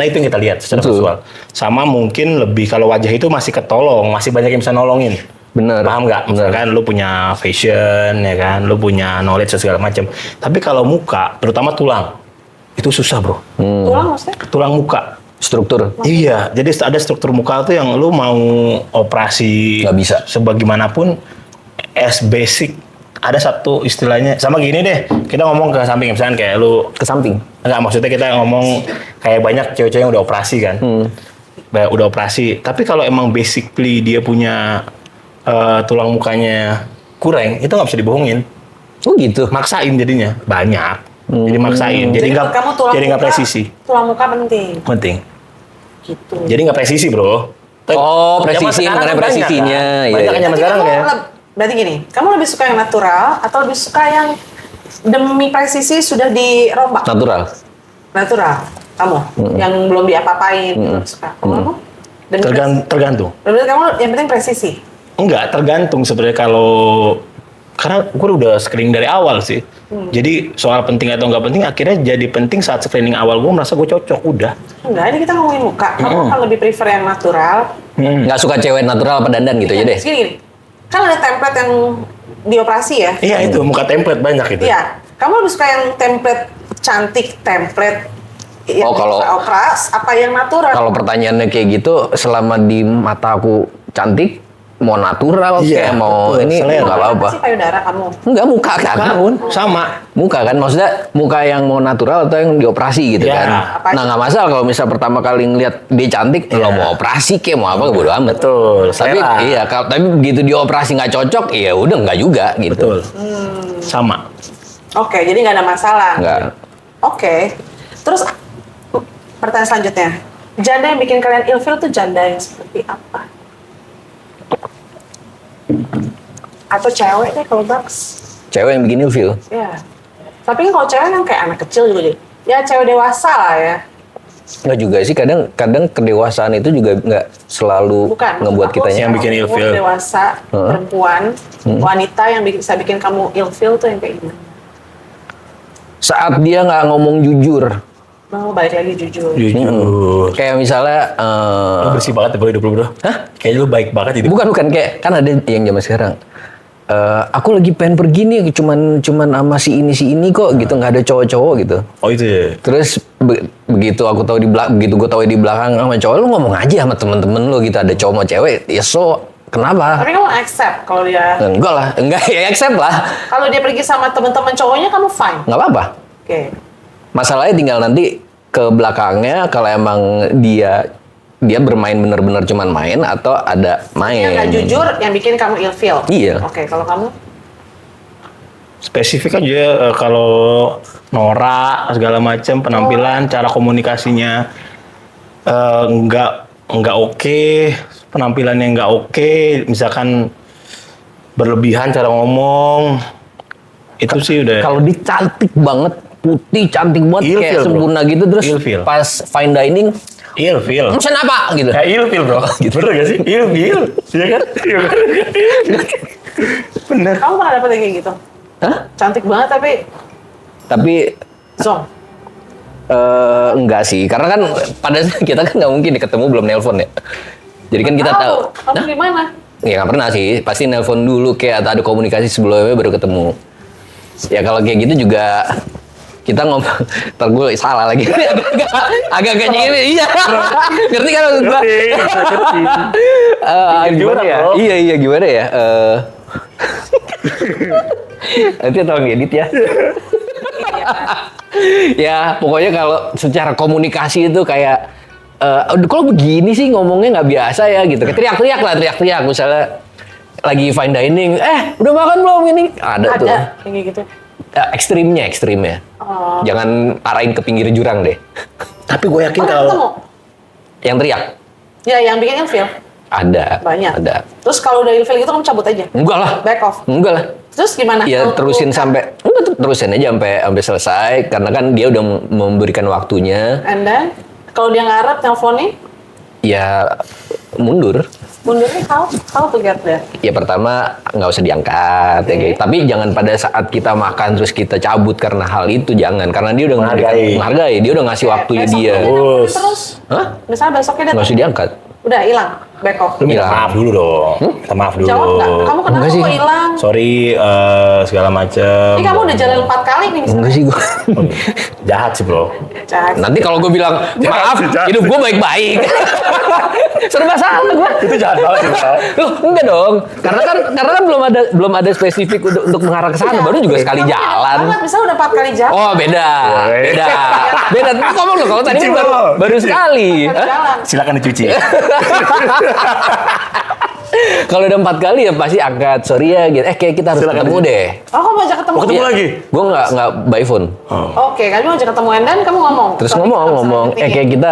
itu yang kita lihat secara Betul. visual. Sama mungkin lebih kalau wajah itu masih ketolong, masih banyak yang bisa nolongin. Bener. Paham nggak? Bener. Misalkan lu punya fashion, ya kan, lu punya knowledge dan segala macam. Tapi kalau muka, terutama tulang, itu susah bro. Tulang maksudnya? Tulang muka. Struktur. Iya, jadi ada struktur muka tuh yang lu mau operasi Nggak bisa. sebagaimanapun as basic ada satu istilahnya sama gini deh, kita ngomong ke samping misalnya kayak lu Ke samping. enggak maksudnya kita ngomong kayak banyak cewek-cewek yang udah operasi kan. Udah operasi, tapi kalau emang basically dia punya tulang mukanya kurang, itu nggak bisa dibohongin. Oh gitu. Maksain jadinya banyak. Jadi maksain, jadi menurut kamu tulang nggak muka- presisi. Tulang muka penting. Penting. Gitu. Jadi nggak presisi bro. Oh, Zaman presisi, sekarang mengenai kan presisinya, Banyak, iya, kan? Banyak iya. kan zaman sekarang ya. Berarti gini, kamu lebih suka yang natural atau lebih suka yang demi presisi sudah dirombak? Natural. Natural. Kamu yang belum diapa-apain lebih suka. Kamu? Demi Tergantung. presisi. Kamu yang penting presisi. Enggak, tergantung sebenarnya kalau karena gue udah screening dari awal sih. Jadi soal penting atau nggak penting akhirnya jadi penting saat screening awal gue merasa gue cocok udah. Enggak, ini kita ngomongin muka. Kamu akan lebih prefer yang natural. Nggak suka cewek natural apa dandan gitu aja deh. Gini. Kan ada template yang dioperasi ya? Iya itu muka template banyak itu. Iya. Kamu lebih suka yang template cantik, template yang Oh, kalau- bisa operas, apa yang natural? Kalau pertanyaannya kayak gitu, selama di mata aku cantik, mau natural Iya, kayak mau betul, ini selera. nggak apa-apa. sih payudara kamu? Enggak, muka kan. Sama. Muka kan, maksudnya muka yang mau natural atau yang dioperasi gitu Ya, kan. apa Nah nggak masalah kalau misal pertama kali ngeliat dia cantik, lo mau operasi kayak mau apa bodo amat. Betul, Tapi selera. iya, tapi begitu dioperasi nggak cocok, ya udah nggak juga gitu. Betul. Sama. Oke, jadi nggak ada masalah. Nggak. Oke. Terus pertanyaan selanjutnya, janda yang bikin kalian ilfeel tuh janda yang seperti apa? Atau cewek deh kalau Bax? Cewek yang bikin ilfeel. Ya. Tapi kan kalau cewek kan kayak anak kecil juga jadi. Ya cewek dewasa lah ya. Nggak juga sih, kadang kedewasaan itu juga nggak selalu Bukan. ngebuat maksud aku kitanya. Yang bikin secara ilfeel. umum, dewasa, perempuan, wanita yang bisa bikin kamu ilfeel tuh yang kayak gimana? Saat dia nggak ngomong jujur. Mau balik lagi jujur. Jujur. Kayak misalnya, Lu bersih banget ya bro hidup lu bro. Hah? Kayaknya lu baik banget hidup. bukan kayak kan ada yang zaman sekarang. Aku lagi pengen pergi nih, cuman sama si ini kok gitu, nggak ada cowok-cowok gitu. Oh itu ya. Terus begitu aku tahu begitu gue tahu di belakang sama cowok, lu ngomong aja sama temen-temen lu gitu, ada cowok sama cewek, ya so Kenapa? Tapi kamu accept kalau dia Enggak lah, enggak ya accept lah. kalau dia pergi sama teman-teman cowoknya kamu fine. Nggak apa-apa. Oke. Masalahnya tinggal nanti ke belakangnya kalau emang dia bermain bener-bener cuman main atau ada main. Yang nggak jujur yang bikin kamu ilfeel. Iya. Oke, kalau kamu Spesifik aja kalau norak segala macam penampilan, cara komunikasinya nggak oke, penampilannya nggak oke, misalkan berlebihan cara ngomong, itu sih udah. Kalau dia cantik banget, putih cantik banget Ilfeel, kayak bro. sempurna gitu terus Ilfeel. pas fine dining ilfeel. pesan apa gitu. Kayak ilfeel bro, bener gak sih? Ilfeel, iya kan? Iya kan? Bener. kamu pernah dapet yang kayak gitu? Hah? Cantik banget tapi zong. Enggak sih, karena kan pada kita kan nggak mungkin ketemu belum nelpon ya. Jadi kan kita tahu. Kamu gimana? Ya nggak pernah sih, pasti nelpon dulu kayak atau ada komunikasi sebelumnya baru ketemu. Ya kalau kayak gitu juga kita ngomong, ntar gue salah lagi. Agak-agak nyiri, iya. Ngerti kan maksud gue? Ngerti. Gimana jurang, ya? bro. Iya gimana ya? Nanti tolong edit ya. Ya pokoknya kalau secara komunikasi itu kayak kalau begini sih ngomongnya nggak biasa ya gitu. Kayak teriak-teriak misalnya lagi fine dining, udah makan belum ini? Ada tuh. Ada yang kayak gitu. Ekstrimnya. Oh. Jangan arahin ke pinggir jurang deh. Tapi gue yakin Pernah kalau ketemu? Yang teriak Ya, yang bikin ilfeel. ada. Banyak. Ada. Terus kalau udah ilfeel gitu kamu cabut aja. Enggak lah. Back off. Enggak lah. Terus gimana? Ya Kalau terusin bukan- sampai terusin aja sampai selesai karena kan dia udah memberikan waktunya. And then kalau dia ngarep teleponin, Ya mundur. mundurnya how to get there? Ya pertama nggak usah diangkat ya kayak. Tapi jangan pada saat kita makan terus kita cabut karena hal itu, jangan karena dia udah menghargai, dia udah ngasih waktunya Besoknya dia. dia nelfon Terus. terus. Hah? Misalnya besoknya dia Nggak usah diangkat. udah hilang, back off. lu minta Hilang. maaf dulu dong. Minta maaf dulu. Jawab nggak? Kamu kenapa Enggak sih. kok hilang? Sorry segala macem. Ini kamu udah jalan 4 kali nih misalnya. Enggak sih gua. Jahat sih bro. Jahat. Nanti kalau gue bilang maaf, Jahat. hidup gue baik-baik. Serba salah gue. Itu jahat banget sih bro. Loh, enggak dong. Karena kan belum ada spesifik untuk mengarah ke sana. Baru juga sekali Kamu jalan. banget, misalnya udah 4 kali jalan. Oh, beda. Woy. Beda. Tapi ngomong loh, kalau tadi Cuci, baru, bro. baru sekali. Kali Hah? jalan. Silakan dicuci. Kalau udah 4 kali ya pasti angkat. Sorry ya, gitu. Kayak kita harus Silakan ketemu deh. Oh, kamu ajak ketemu. Mau ketemu dia? lagi? Gue nggak by phone. Oke, kamu ajak ketemu and then kamu ngomong. Terus Tapi kita ngomong, bisa kayak kita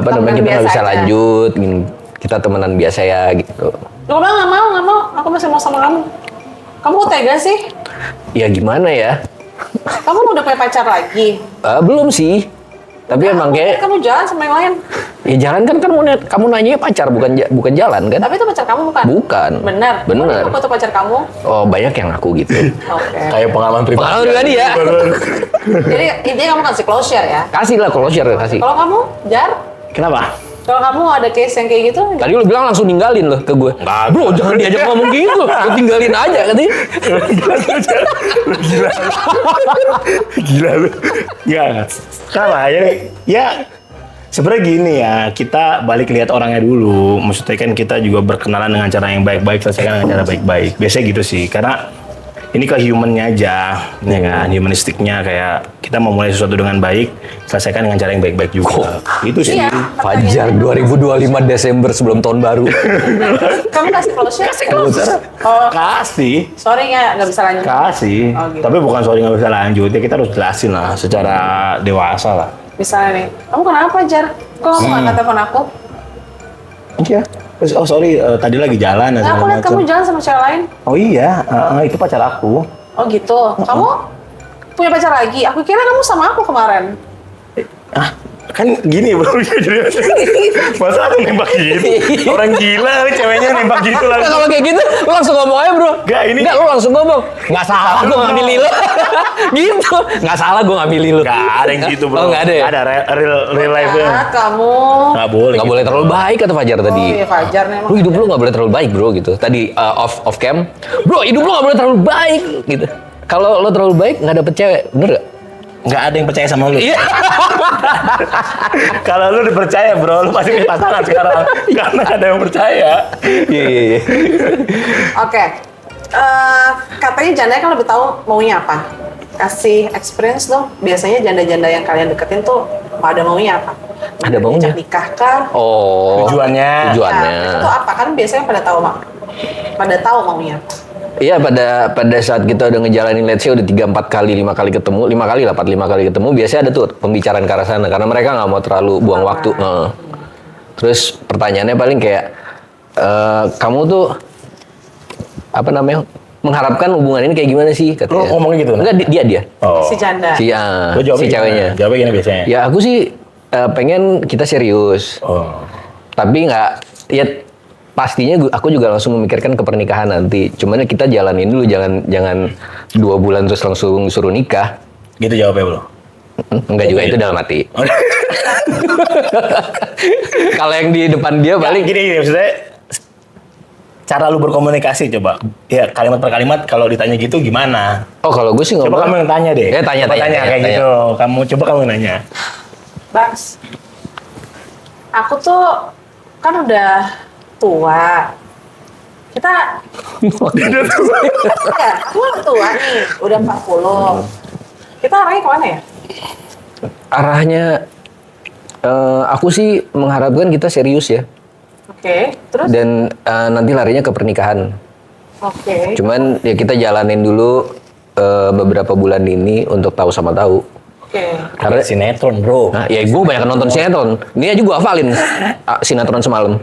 Temenan kita nggak biasa bisa aja. lanjut, gini. Kita temenan biasa ya gitu. Lu bilang nggak mau. Aku masih mau sama kamu. Kamu kok tega sih? Ya gimana ya? Kamu udah punya pacar lagi. Belum sih. Tapi emang kayak Kamu jalan sama yang lain. ya jalan kan kamu nanya pacar bukan jalan kan? Tapi itu pacar kamu bukan? Bukan. Benar. Benar. Kamu foto pacar kamu. Oh banyak yang aku gitu. Oke. Kayak pengalaman pribadi. Pengalaman pribadi ya. Jadi intinya kamu kasih closure ya. Kasih lah closure kasih. Kalau kamu, Jar, Kenapa? kalau kamu ada case yang kayak gitu, Tadi lu bilang langsung ninggalin loh ke gue. Nggak. Bro jangan diajak ngomong gitu. Lu tinggalin aja katanya. Gila lu. Ya, salah ya sebenarnya gini ya, kita balik lihat orangnya dulu. Maksudnya kan kita juga berkenalan dengan cara yang baik-baik, selesaikan dengan cara baik-baik. Biasanya gitu sih, karena ini ke humannya aja, ya kan, humanistiknya kayak kita mau mulai sesuatu dengan baik, selesaikan dengan cara yang baik-baik juga. Itu sih. iya. Fajar 2025 Desember sebelum tahun baru. Kamu kasih closure? Oh, Kasih. sorry nggak bisa lanjut. Kasih. Oh, gitu. Tapi bukan sorry nggak bisa lanjut, ya kita harus jelasin lah secara dewasa lah. Misalnya nih, kamu kenapa Jar? Kok kamu nggak angkat telepon aku? Iya. Terus, oh sorry, tadi lagi jalan. Nah, aku lihat kamu jalan sama cewek lain. Oh iya, itu pacar aku. Oh gitu. Kamu punya pacar lagi? Aku kira kamu sama aku kemarin. Kan gini bro, masa aku nembak gitu? Orang gila, ceweknya nembak gitu Nah, langsung. kalau kayak gitu, lu langsung ngomong aja bro. Nggak, ini- Nggak, lu langsung ngomong. Nggak salah, gue nggak milih lu. Gitu. Nggak salah, gue nggak milih lu. Gak ada yang gitu bro. Oh, nggak ada ya? Nggak ada real life-nya. Ah, kamu. Nggak boleh. Nggak boleh terlalu baik kata Fajar tadi. Oh iya Fajar nih emang. Lu hidup lu nggak boleh terlalu baik bro gitu. Tadi off cam, bro hidup lu nggak boleh terlalu baik gitu. Kalau lo terlalu baik nggak dapet cewek, bener gak? nggak ada yang percaya sama lu. Iya. Kalau lu dipercaya bro, lu pasti punya pasangan sekarang. Karena nggak ada yang percaya. Iya. Oke. Katanya janda kan lebih tahu maunya apa. Kasih experience dong. Biasanya janda-janda yang kalian deketin tuh pada maunya apa? Ada maunya? Ngajak nikah kah? Oh. Tujuannya. Tujuannya. Nah, itu apa? Kan biasanya pada tahu maunya. Iya, pada saat kita udah ngejalanin let's say udah 3-4 kali, 5 kali ketemu, 5 kali lah, 4-5 kali ketemu, biasanya ada tuh pembicaraan ke arah sana karena mereka nggak mau terlalu buang waktu. Terus pertanyaannya paling kayak kamu tuh apa namanya? Mengharapkan hubungan ini kayak gimana sih katanya. Lu ngomongnya gitu? Enggak, dia. Oh. Si janda. Lu jawabnya Si ceweknya. gimana? Jawabnya gini biasanya. Ya aku sih pengen kita serius. Oh. Tapi nggak, ya pastinya aku juga langsung memikirkan ke pernikahan nanti. Cuman kita jalanin dulu, jangan 2 bulan terus langsung suruh nikah. Gitu jawabnya bro. Enggak juga, itu dalam hati. Oh. Kalau yang di depan dia paling Gini maksudnya cara lu berkomunikasi coba. Ya kalimat per kalimat kalau ditanya gitu gimana? oh kalau gue sih ngomong. Coba kamu yang tanya deh. Tanya kayak gitu. Kamu yang nanya. Bas, aku tuh kan udah tua. Kita ya, aku udah tua nih, udah 40. Kita arahnya kemana ya? Arahnya aku sih mengharapkan kita serius ya. Oke, terus? Dan nanti larinya ke pernikahan. Oke. Cuman ya kita jalanin dulu beberapa bulan ini untuk tahu sama tahu. Oke. Karena Sinetron bro. nah, ya gue banyak nonton sinetron. Ini aja gue hafalin sinetron semalam.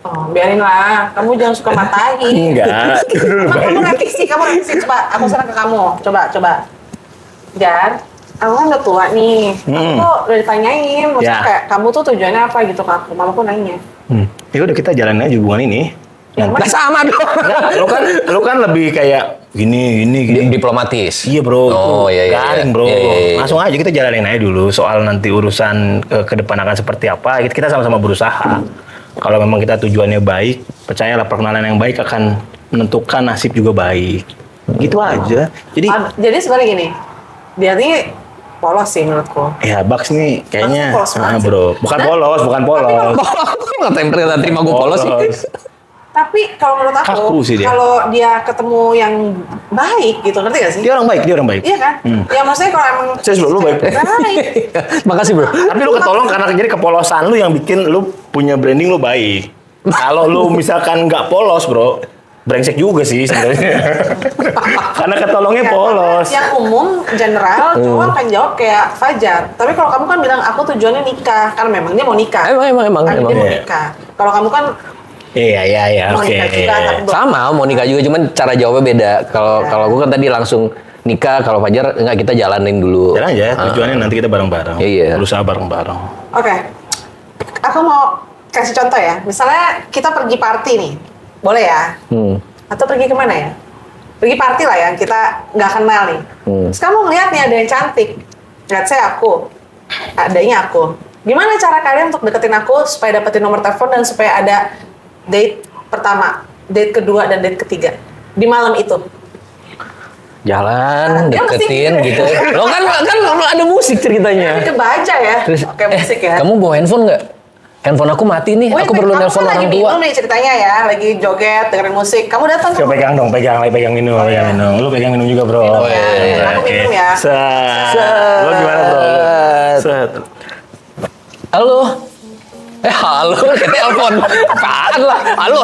Oh, biarin lah. Kamu jangan suka matahin. Enggak. kamu revisi. Coba, aku serang ke kamu. Coba. Jar, aku kan udah tua nih. Aku tuh udah ditanyain, maksudnya Ya. kayak kamu tuh tujuannya apa gitu ke aku. Mamaku nanya. Ya udah kita jalanin aja hubungan ini. Yang Lah mana? sama dong. Lu kan lebih kayak gini. Diplomatis. Iya bro, Oh itu iya. garing bro. Iya. Langsung aja kita jalanin aja dulu. Soal nanti urusan ke depan akan seperti apa, kita sama-sama berusaha. Kalau memang kita tujuannya baik, percayalah perkenalan yang baik akan menentukan nasib juga baik. Gitu aja. Jadi sebenarnya gini, dia nih polos sih menurutku. Ya Baks nih kayaknya Polos banget sih. bro. Bukan Dan- polos. Ngatain ternyata terima gue polos sih. Tapi kalau menurut aku, Kaku sih dia. kalau dia ketemu yang baik gitu, ngerti gak sih? Dia orang baik. Iya kan? Ya maksudnya kalau emang Serius, bro, lu baik. baik. Makasih bro. Tapi lu ketolong karena jadi kepolosan lu yang bikin lu punya branding lu baik. Kalau lu misalkan nggak polos, bro, brengsek juga sih sebenarnya. Karena ketolongnya Ya, polos. Yang umum, general, cowok akan jawab kayak Fajar. Tapi kalau kamu kan bilang aku tujuannya nikah, karena memang dia mau nikah. Emang. Kan dia mau Iya. nikah. Kalau kamu kan Iya, mau oke. nikah juga, tapi belum. Sama mau nikah juga, cuman cara jawabnya beda. Kalau gue kan tadi langsung nikah, kalau Fajar enggak, kita jalanin dulu. Jalan aja, tujuannya nanti kita bareng-bareng. Iya. Berusaha bareng-bareng. Oke. Aku mau kasih contoh ya. Misalnya kita pergi party nih. Boleh ya? Atau pergi kemana ya? Pergi party lah yang kita nggak kenal nih. Terus kamu ngeliat nih ada yang cantik. Lihat saya aku. Adanya aku. Gimana cara kalian untuk deketin aku supaya dapetin nomor telepon dan supaya ada date pertama, date kedua, dan date ketiga di malam itu? Jalan, Dia mesti deketin gitu. gitu. Lo kan ada musik ceritanya. Kebaca ya. Terus, Oke, musik ya. kamu bawa handphone nggak? Handphone aku mati nih, Wait, aku perlu kamu nelpon kan orang lagi tua. minum nih ceritanya ya, lagi joget, dengerin musik. Kamu datang Coba pegang dong, pegang minum, Oh, iya. pegang minum. Lu pegang minum juga, bro. Minum ya. Aku Oke. minum ya. Set. Lu gimana, bro? Set. Halo. Halo, kayak telepon. Apaan lah? Halo.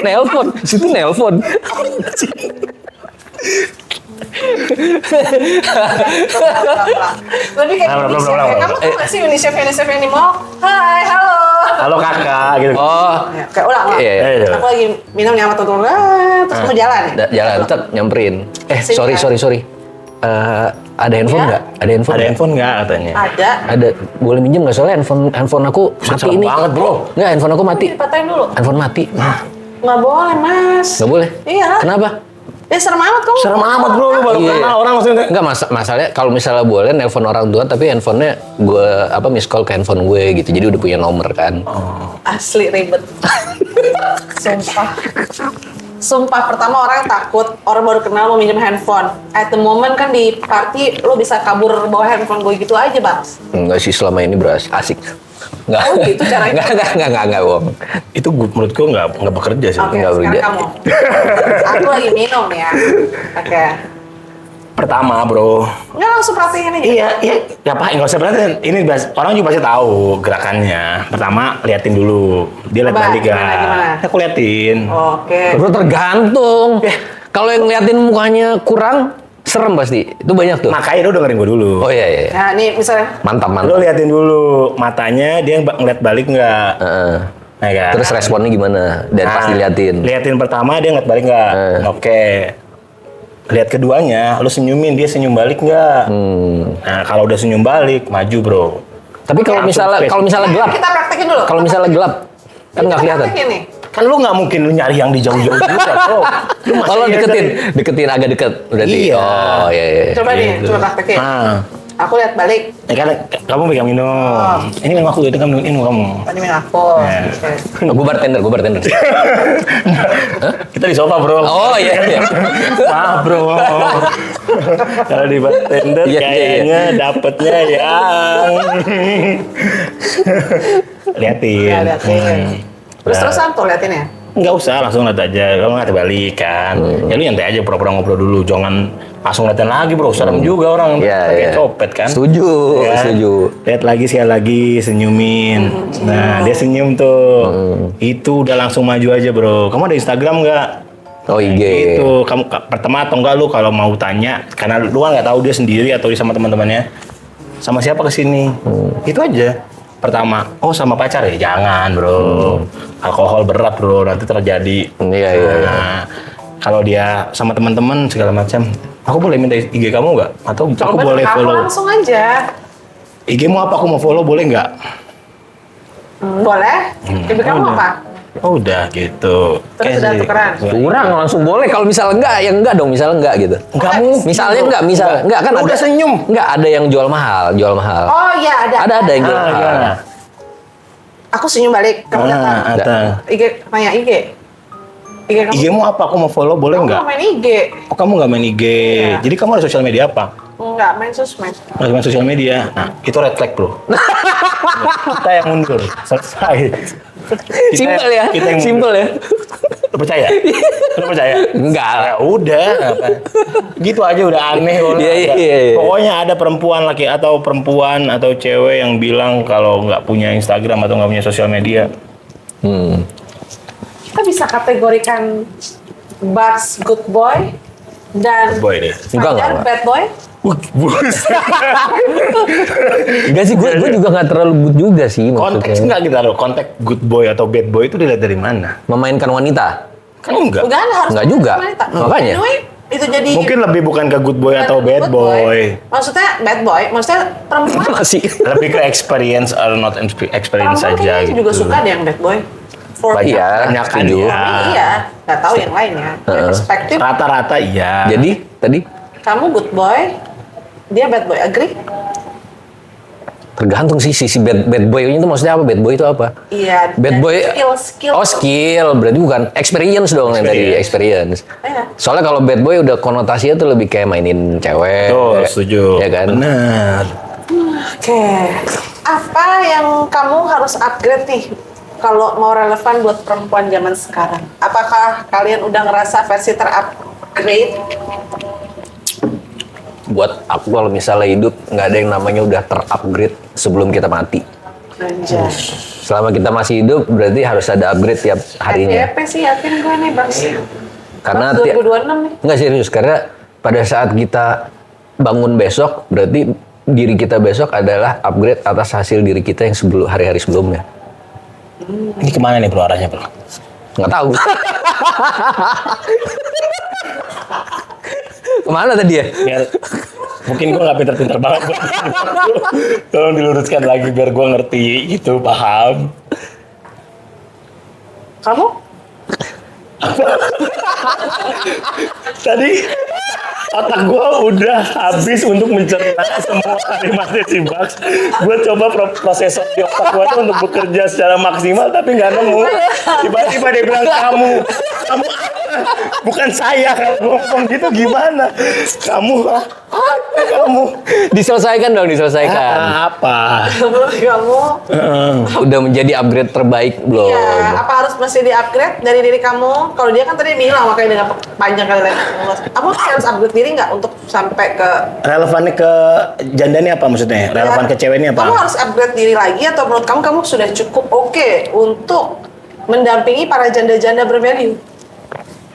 Nelpon, situ nelpon. Lebih kayak Belum, UNICEF belum, ya. belum. Kamu tuh nggak sih UNICEF yang di mall? Hai, halo. Halo kakak, gitu. Oh, Ya, kayak ulang. Iya, iya. Iya. Aku lagi minum sama temen-temen, terus mau jalan ya? jalan, tek nyamperin. Sini, Sorry. Ada handphone Iya. nggak? Ada handphone? Ada nggak? handphone nggak katanya? Ada. Ada. Boleh minjem nggak? Soalnya handphone aku mati Serem ini. banget, bro. Nggak, handphone aku mati. Dipatahin dulu. Handphone mati. Nggak boleh, Mas. Nggak boleh. Iya. Kenapa? Ya serem amat kamu. Serem amat, bro. Lu baru Iya. kenal orang maksudnya. Enggak, masalahnya kalau misalnya boleh nelpon orang tua tapi handphonenya gue miss call ke handphone gue gitu. Jadi udah punya nomor kan. Asli ribet. Sumpah. Sumpah, pertama orang takut, orang baru kenal mau minjem handphone. At the moment kan di party, lo bisa kabur bawa handphone gue gitu aja, Bang. Enggak sih selama ini asik. Enggak. Oh, gitu caranya? Enggak, bohong. Itu menurut gue nggak bekerja sih. Oke, Nggak sekarang berbeda. kamu. Aku lagi minum ya. Oke. Pertama bro, Nggak langsung perhatiin aja. iya, ngapain? Nggak usah perhatiin. Ini orang juga pasti tahu gerakannya. Pertama, liatin dulu. Dia liat Coba, balik gak? gimana? Aku liatin. Oke. Bro tergantung. Kalau yang ngeliatin mukanya kurang, serem pasti. Itu banyak tuh. Makanya lu dengerin gue dulu. Oh iya. Nah, nih misalnya. Mantap. Lu liatin dulu matanya, dia ngeliat balik nggak? Heeh. Nah, kan? Terus responnya gimana? Dan Nah, pasti liatin. Liatin pertama dia ngeliat balik nggak? Oke. Lihat keduanya, lu senyumin, dia senyum balik nggak? Nah, kalau udah senyum balik, maju bro. Tapi kalau misalnya gelap, Kita praktekin dulu. kalau misalnya gelap kan nggak kelihatan. Praktekin nih. Kan lu nggak mungkin lu nyari yang di jauh-jauh juga bro. Lu masih Kalau biasa- deketin agak deket berarti. Iya. Oh iya. Coba nih, Gitu. coba praktekin. Nah, Aku lihat balik. ya kan kamu pegang minum. Ini minum aku, itu kan minum kamu. Tadi minum aku. Ya. Oke. Oh, gue bartender. Kita di sofa bro. Oh iya. Maaf bro. Kalau di bartender Iya. kayaknya dapetnya yang liatin. Ya, liatin. Terus-terusan tuh liatin ya. Nggak usah, langsung lihat aja. Kamu nggak balik kan. Ya lu nyantai aja, pura-pura ngobrol dulu. Jangan langsung liatin lagi bro. Serem juga orang. Iya, Kayak iya. copet kan. Setuju. Lihat lagi, sekali lagi, senyumin. Nah, dia senyum tuh. Itu udah langsung maju aja bro. Kamu ada Instagram nggak? Oh IG. Itu kamu pertama atau enggak lu kalau mau tanya, karena lu kan nggak tahu dia sendiri atau dia sama teman-temannya, sama siapa kesini, itu aja. Pertama, oh sama pacar ya, jangan bro, alkohol berat bro, nanti terjadi. Iya. Nah, kalau dia sama teman-teman segala macam, aku boleh minta IG kamu nggak? Atau aku Coba boleh kamu follow? langsung aja. IG-mu apa? Aku mau follow, boleh nggak? Boleh. Ibu kamu Udah. apa? Oh udah gitu. Terus udah tukeran? Kurang langsung boleh. Kalau misalnya enggak, ya enggak dong. Misalnya enggak gitu. Enggak mungkin. Misalnya enggak kan Lu ada. udah senyum. Enggak ada yang jual mahal. Oh iya ada. Ada yang jual mahal. gimana? Aku senyum balik. Kamu datang. Ada. IG, tanya IG. IG kamu. IG-mu apa? Aku mau follow, boleh Kamu nggak? main IG. Oh kamu nggak main IG. Iya. Jadi kamu ada sosial media apa? Enggak, main sosmed. Nggak main sosial media. Nah, itu red flag bro. Kita yang mundur. Selesai. Simpel ya. Kita yang Simpel ya. Lu percaya? Lu percaya? Enggak. Ya udah. Apa? Gitu aja udah aneh. Iya. Pokoknya ada perempuan atau cewek yang bilang kalau nggak punya Instagram atau nggak punya sosial media. Kita bisa kategorikan Bugs good boy dan Boy deh. Enggak. Fajar bad boy. Enggak sih, gue juga nggak terlalu good juga sih Konteks maksudnya. nggak kita loh. Konteks good boy atau bad boy itu dilihat dari mana? Memainkan wanita. Kan enggak. Bukan harus Enggak juga. wanita. Makanya. Anyway, itu jadi Mungkin lebih bukan ke good boy atau bad good boy. Maksudnya bad boy, maksudnya perempuan. Masih. Lebih ke experience or not experience Perempuan aja kayaknya gitu. juga suka deh yang bad boy. For Banyak, Iya, banyak kan setuju. ya. Iya, nggak tahu yang lainnya. Perspektif. Rata-rata iya. Jadi tadi Kamu good boy, dia bad boy. Agree? tergantung sih sisi bad boy itu maksudnya apa? Bad boy itu apa? Iya. Bad dan boy. Skill. Oh skill, berarti bukan experience dong yang tadi experience. Iya. Soalnya kalau bad boy udah konotasinya tuh lebih kayak mainin cewek. Tuh, setuju. Ya kan? Benar. Oke. Apa yang kamu harus upgrade nih kalau mau relevan buat perempuan zaman sekarang? Apakah kalian udah ngerasa versi terupgrade? Buat aku kalau misalnya hidup nggak ada yang namanya udah terupgrade sebelum kita mati. Anjay. Selama kita masih hidup berarti harus ada upgrade tiap harinya. FYP sih yakin gue nih Bang. Karena Bang 2026 nih. nggak serius karena pada saat kita bangun besok berarti diri kita besok adalah upgrade atas hasil diri kita yang hari-hari sebelumnya. Ini kemana nih bro arahnya bro? Nggak tahu. Kemana tadi ya? Biar mungkin gue nggak pinter-pinter banget. Tolong diluruskan lagi biar gue ngerti gitu, paham. Kamu? Tadi otak gue udah habis untuk mencerna semua kalimatnya si Bugs. Gue coba prosesor di otak gue tuh untuk bekerja secara maksimal tapi nggak nemu. Tiba-tiba dia bilang kamu Bukan saya kan ngomong gitu gimana? Kamu kamu Diselesaikan dong, diselesaikan. apa? Menurut kamu, Udah menjadi upgrade terbaik belum? iya, apa harus masih di-upgrade dari diri kamu? Kalau dia kan tadi bilang makanya dengan panjang kali lebar. Kamu harus upgrade diri nggak untuk sampai ke Relevannya ke janda ini apa maksudnya? Relevan ke cewek ini apa? Kamu harus upgrade diri lagi atau menurut kamu sudah cukup oke untuk mendampingi para janda-janda bervalue?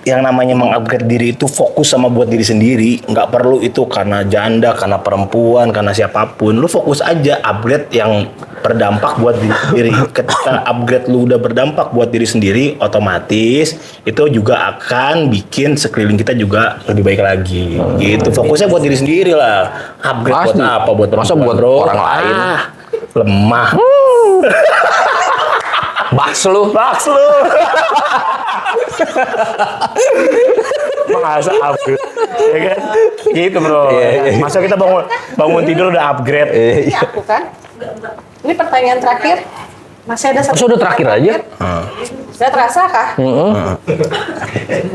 Yang namanya mengupgrade diri itu fokus sama buat diri sendiri, nggak perlu itu karena janda, karena perempuan, karena siapapun. Lu fokus aja upgrade yang berdampak buat diri sendiri. Ketika upgrade lu udah berdampak buat diri sendiri, otomatis itu juga akan bikin sekeliling kita juga lebih baik lagi. Gitu. Fokusnya buat diri sendiri lah. Upgrade Pasti. buat apa? Buat Masa perempuan, buat bro? orang lain? Lemah. Baks lu. Baks lu. Masa upgrade, ya kan? Gitu bro. Iya, iya. Masa kita bangun tidur udah upgrade? Ini aku kan. Ini pertanyaan terakhir. Masih ada satu. Masa udah terakhir aja? Sudah terasa kah?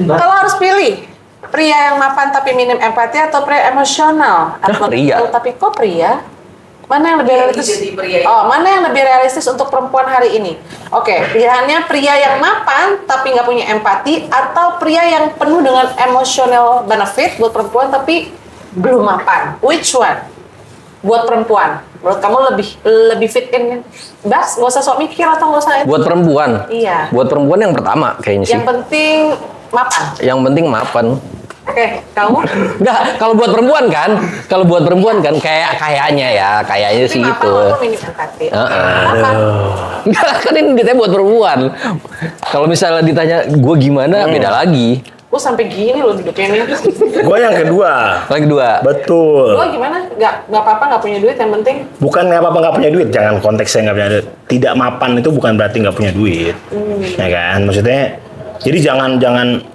Kalau harus pilih, pria yang mapan tapi minim empati atau pria emosional? Atau pria. Tapi kok pria? Mana yang lebih realistis? jadi pria. Oh, mana yang lebih realistis untuk perempuan hari ini? Oke, pilihannya pria yang mapan tapi nggak punya empati atau pria yang penuh dengan emotional benefit buat perempuan tapi belum mapan. Which one? Buat perempuan, menurut kamu lebih fit in? Bas, nggak usah sok mikir atau nggak usah. Buat perempuan? Iya. Buat perempuan yang pertama kayaknya sih. Yang penting mapan. Yang penting mapan. Oke, kamu? Enggak, kalau buat perempuan kan, kayaknya sih Tapi gitu. mapan atau minim empati? Heeh. Mapan. Enggak, kan ini ditanya buat perempuan. Kalau misalnya ditanya gue gimana, beda lagi. Gue sampai gini loh duduknya nih. Gue yang kedua. Yang kedua. Betul. Gue gimana? Nggak apa-apa, nggak punya duit. Yang penting Bukan nggak apa-apa nggak punya duit, jangan konteksnya nggak punya duit. Tidak mapan itu bukan berarti nggak punya duit, ya kan? Maksudnya, jadi jangan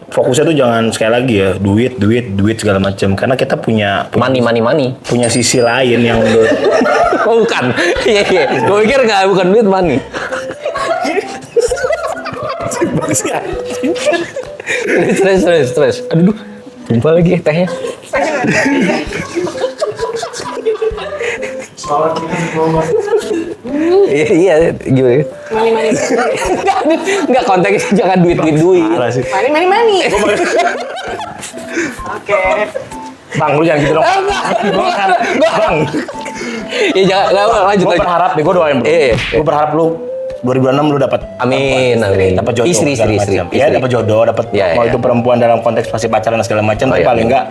fokusnya tuh jangan sekali lagi ya duit segala macam. Karena kita punya Money. punya sisi lain yang menurut Oh bukan. Iya. Gue pikir nggak, bukan duit, money. Stres. Aduh, lupa lagi tehnya. Iya, gimana? money. Enggak, konteksnya jangan duit. Parah sih. Money. Oke. Bang, lu jangan gitu dong. Bang, Ya jangan, lanjut gue lagi. berharap deh, gue doain bro. Iya. Gue berharap lu 2026 lu dapat Amin. dapat jodoh Istri. segala macam. Ya dapat jodoh, dapat Iya, mau iya. itu perempuan dalam konteks masih pacaran dan segala macam, tapi iya, paling amin. enggak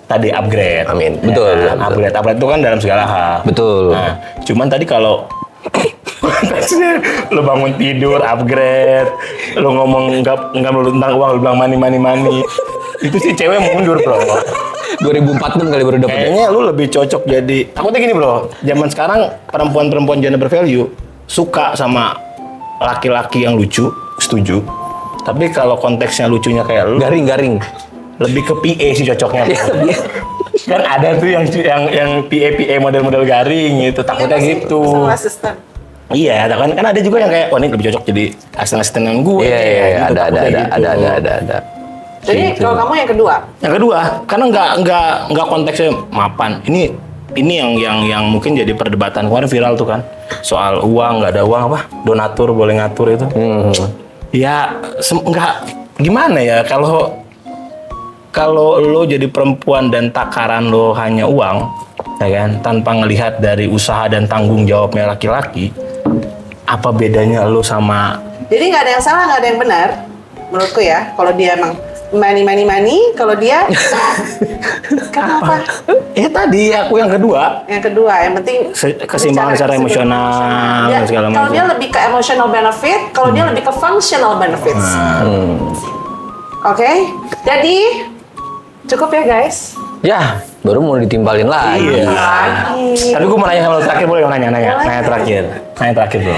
tadi upgrade. Amin. Ya Betul, kan? betul. Upgrade itu kan dalam segala hal. Betul. Nah, cuman tadi kalau lu bangun tidur upgrade, lu ngomong enggak melulu tentang uang, lu bilang money. Itu sih cewek mundur, bro. 2046 kali baru dapet. Kayaknya lu lebih cocok jadi. Takutnya gini, bro. Zaman sekarang perempuan-perempuan janda bervalue suka sama laki-laki yang lucu, setuju. Tapi kalau konteksnya lucunya kayak lu, Garing. lebih ke PA sih cocoknya. Iya. Kan ada tuh yang PA model-model garing gitu. Takutnya gitu. Sama asisten. Iya, kan ada juga yang kayak, oh ini lebih cocok jadi asisten yang gue. Iya, gitu, takutnya gitu. ada. Jadi Gitu. kalau kamu yang kedua, Yang kedua, karena nggak konteksnya mapan. Ini yang mungkin jadi perdebatan kemarin viral tuh kan, soal uang, nggak ada uang apa, donatur boleh ngatur itu. Ya nggak gimana ya kalau lo jadi perempuan dan takaran lo hanya uang, ya kan, tanpa ngelihat dari usaha dan tanggung jawabnya laki-laki, apa bedanya lo sama jadi nggak ada yang salah, nggak ada yang benar, menurutku ya. Kalau dia emang money, kalau dia kenapa? tadi aku yang kedua. Yang kedua, yang penting Keseimbangan secara emosional Dia- dan segala Kalau macam. dia lebih ke emotional benefit, kalau dia lebih ke functional benefits. Oke, jadi cukup ya guys. Ya, baru mau ditimbalin lagi. Iya. Lagi. Tapi gue mau nanya sama lo terakhir, boleh nanya terakhir. Nanya terakhir bro.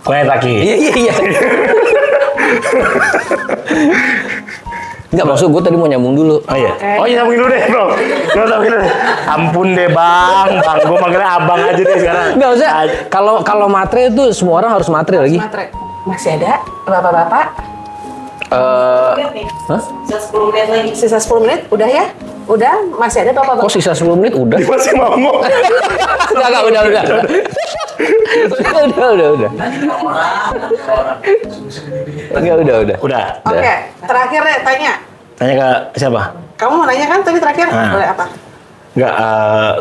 Gue nanya terakhir. Iya. Enggak, maksud gue tadi mau nyambung dulu. Oh iya. Oke. Oh iya, sambungin dulu deh bro. Gue sambungin dulu deh. Ampun deh bang. Gue manggilnya abang aja deh sekarang. Enggak, maksudnya kalau matre itu semua orang harus matre lagi. Matre. Masih ada bapak-bapak? Hah? Sisa 10 menit, udah ya? Udah, masih ada berapa? Kok sisa 10 menit udah? Masih mau ngomong. Enggak, udah. Udah. Enggak, udah. Udah. Oke, terakhir deh tanya. Tanya ke siapa? Kamu mau nanya kan tadi terakhir? Ah. Boleh apa? Enggak,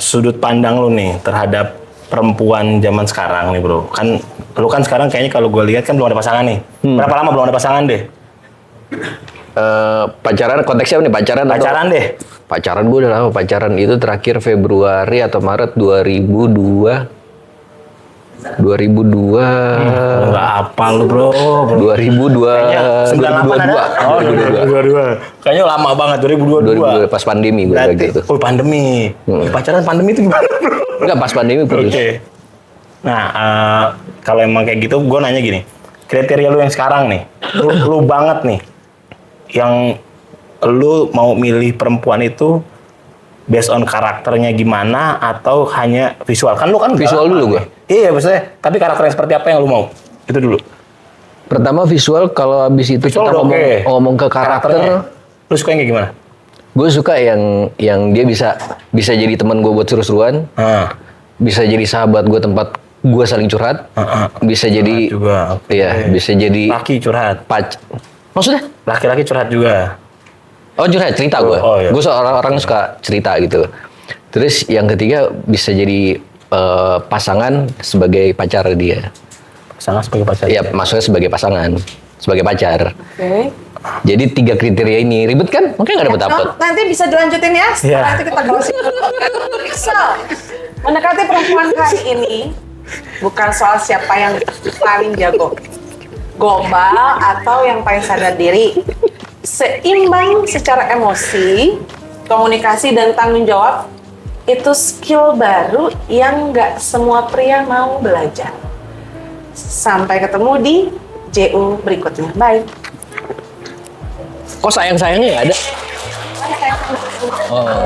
sudut pandang lu nih terhadap perempuan zaman sekarang nih bro. Kan lu kan sekarang kayaknya kalau gue lihat kan belum ada pasangan nih. Berapa lama belum ada pasangan deh? Pacaran konteksnya apa nih? Pacaran deh. Pacaran gue udah lama. Pacaran itu terakhir Februari atau Maret 2002. Enggak hafal lu bro. 2002. Kayaknya 98 ada? Oh, 2022. Kayaknya lama banget 2022. 2022 pas pandemi gue Berarti, gitu. oh pandemi. Pacaran pandemi itu gimana bro? Enggak, pas pandemi putus. Oke. Nah, kalau emang kayak gitu, gue nanya gini. Kriteria lu yang sekarang nih, lu banget nih, yang lu mau milih perempuan itu based on karakternya gimana atau hanya visual? Kan lu kan Visual dulu gua. Iya, maksudnya. Tapi karakternya seperti apa yang lu mau? Itu dulu. Pertama visual, kalau habis itu Visual kita udah oke. ngomong ke karakter. Lu suka yang kayak gimana? Gue suka yang dia bisa jadi teman gue buat seru-seruan, bisa jadi sahabat gue tempat gue saling curhat, bisa jadi juga. Oke. iya, bisa jadi Laki curhat. Maksudnya? Laki-laki curhat juga. Oh, curhat cerita gue. Oh, iya. Gue orang suka cerita gitu. Terus yang ketiga bisa jadi pasangan sebagai pacar dia. Pasangan sebagai pacar. Iya, maksudnya sebagai pasangan, sebagai pacar. Oke. Jadi 3 kriteria ini ribet kan? Makanya nggak dapet. Nanti bisa dilanjutin ya, setelah itu kita closing dulu. So, mendekati perempuan hari ini bukan soal siapa yang paling jago gombal atau yang paling sadar diri. Seimbang secara emosi, komunikasi dan tanggung jawab itu skill baru yang nggak semua pria mau belajar. Sampai ketemu di JU berikutnya. Bye. Kok sayang-sayangnya nggak ada? Oh.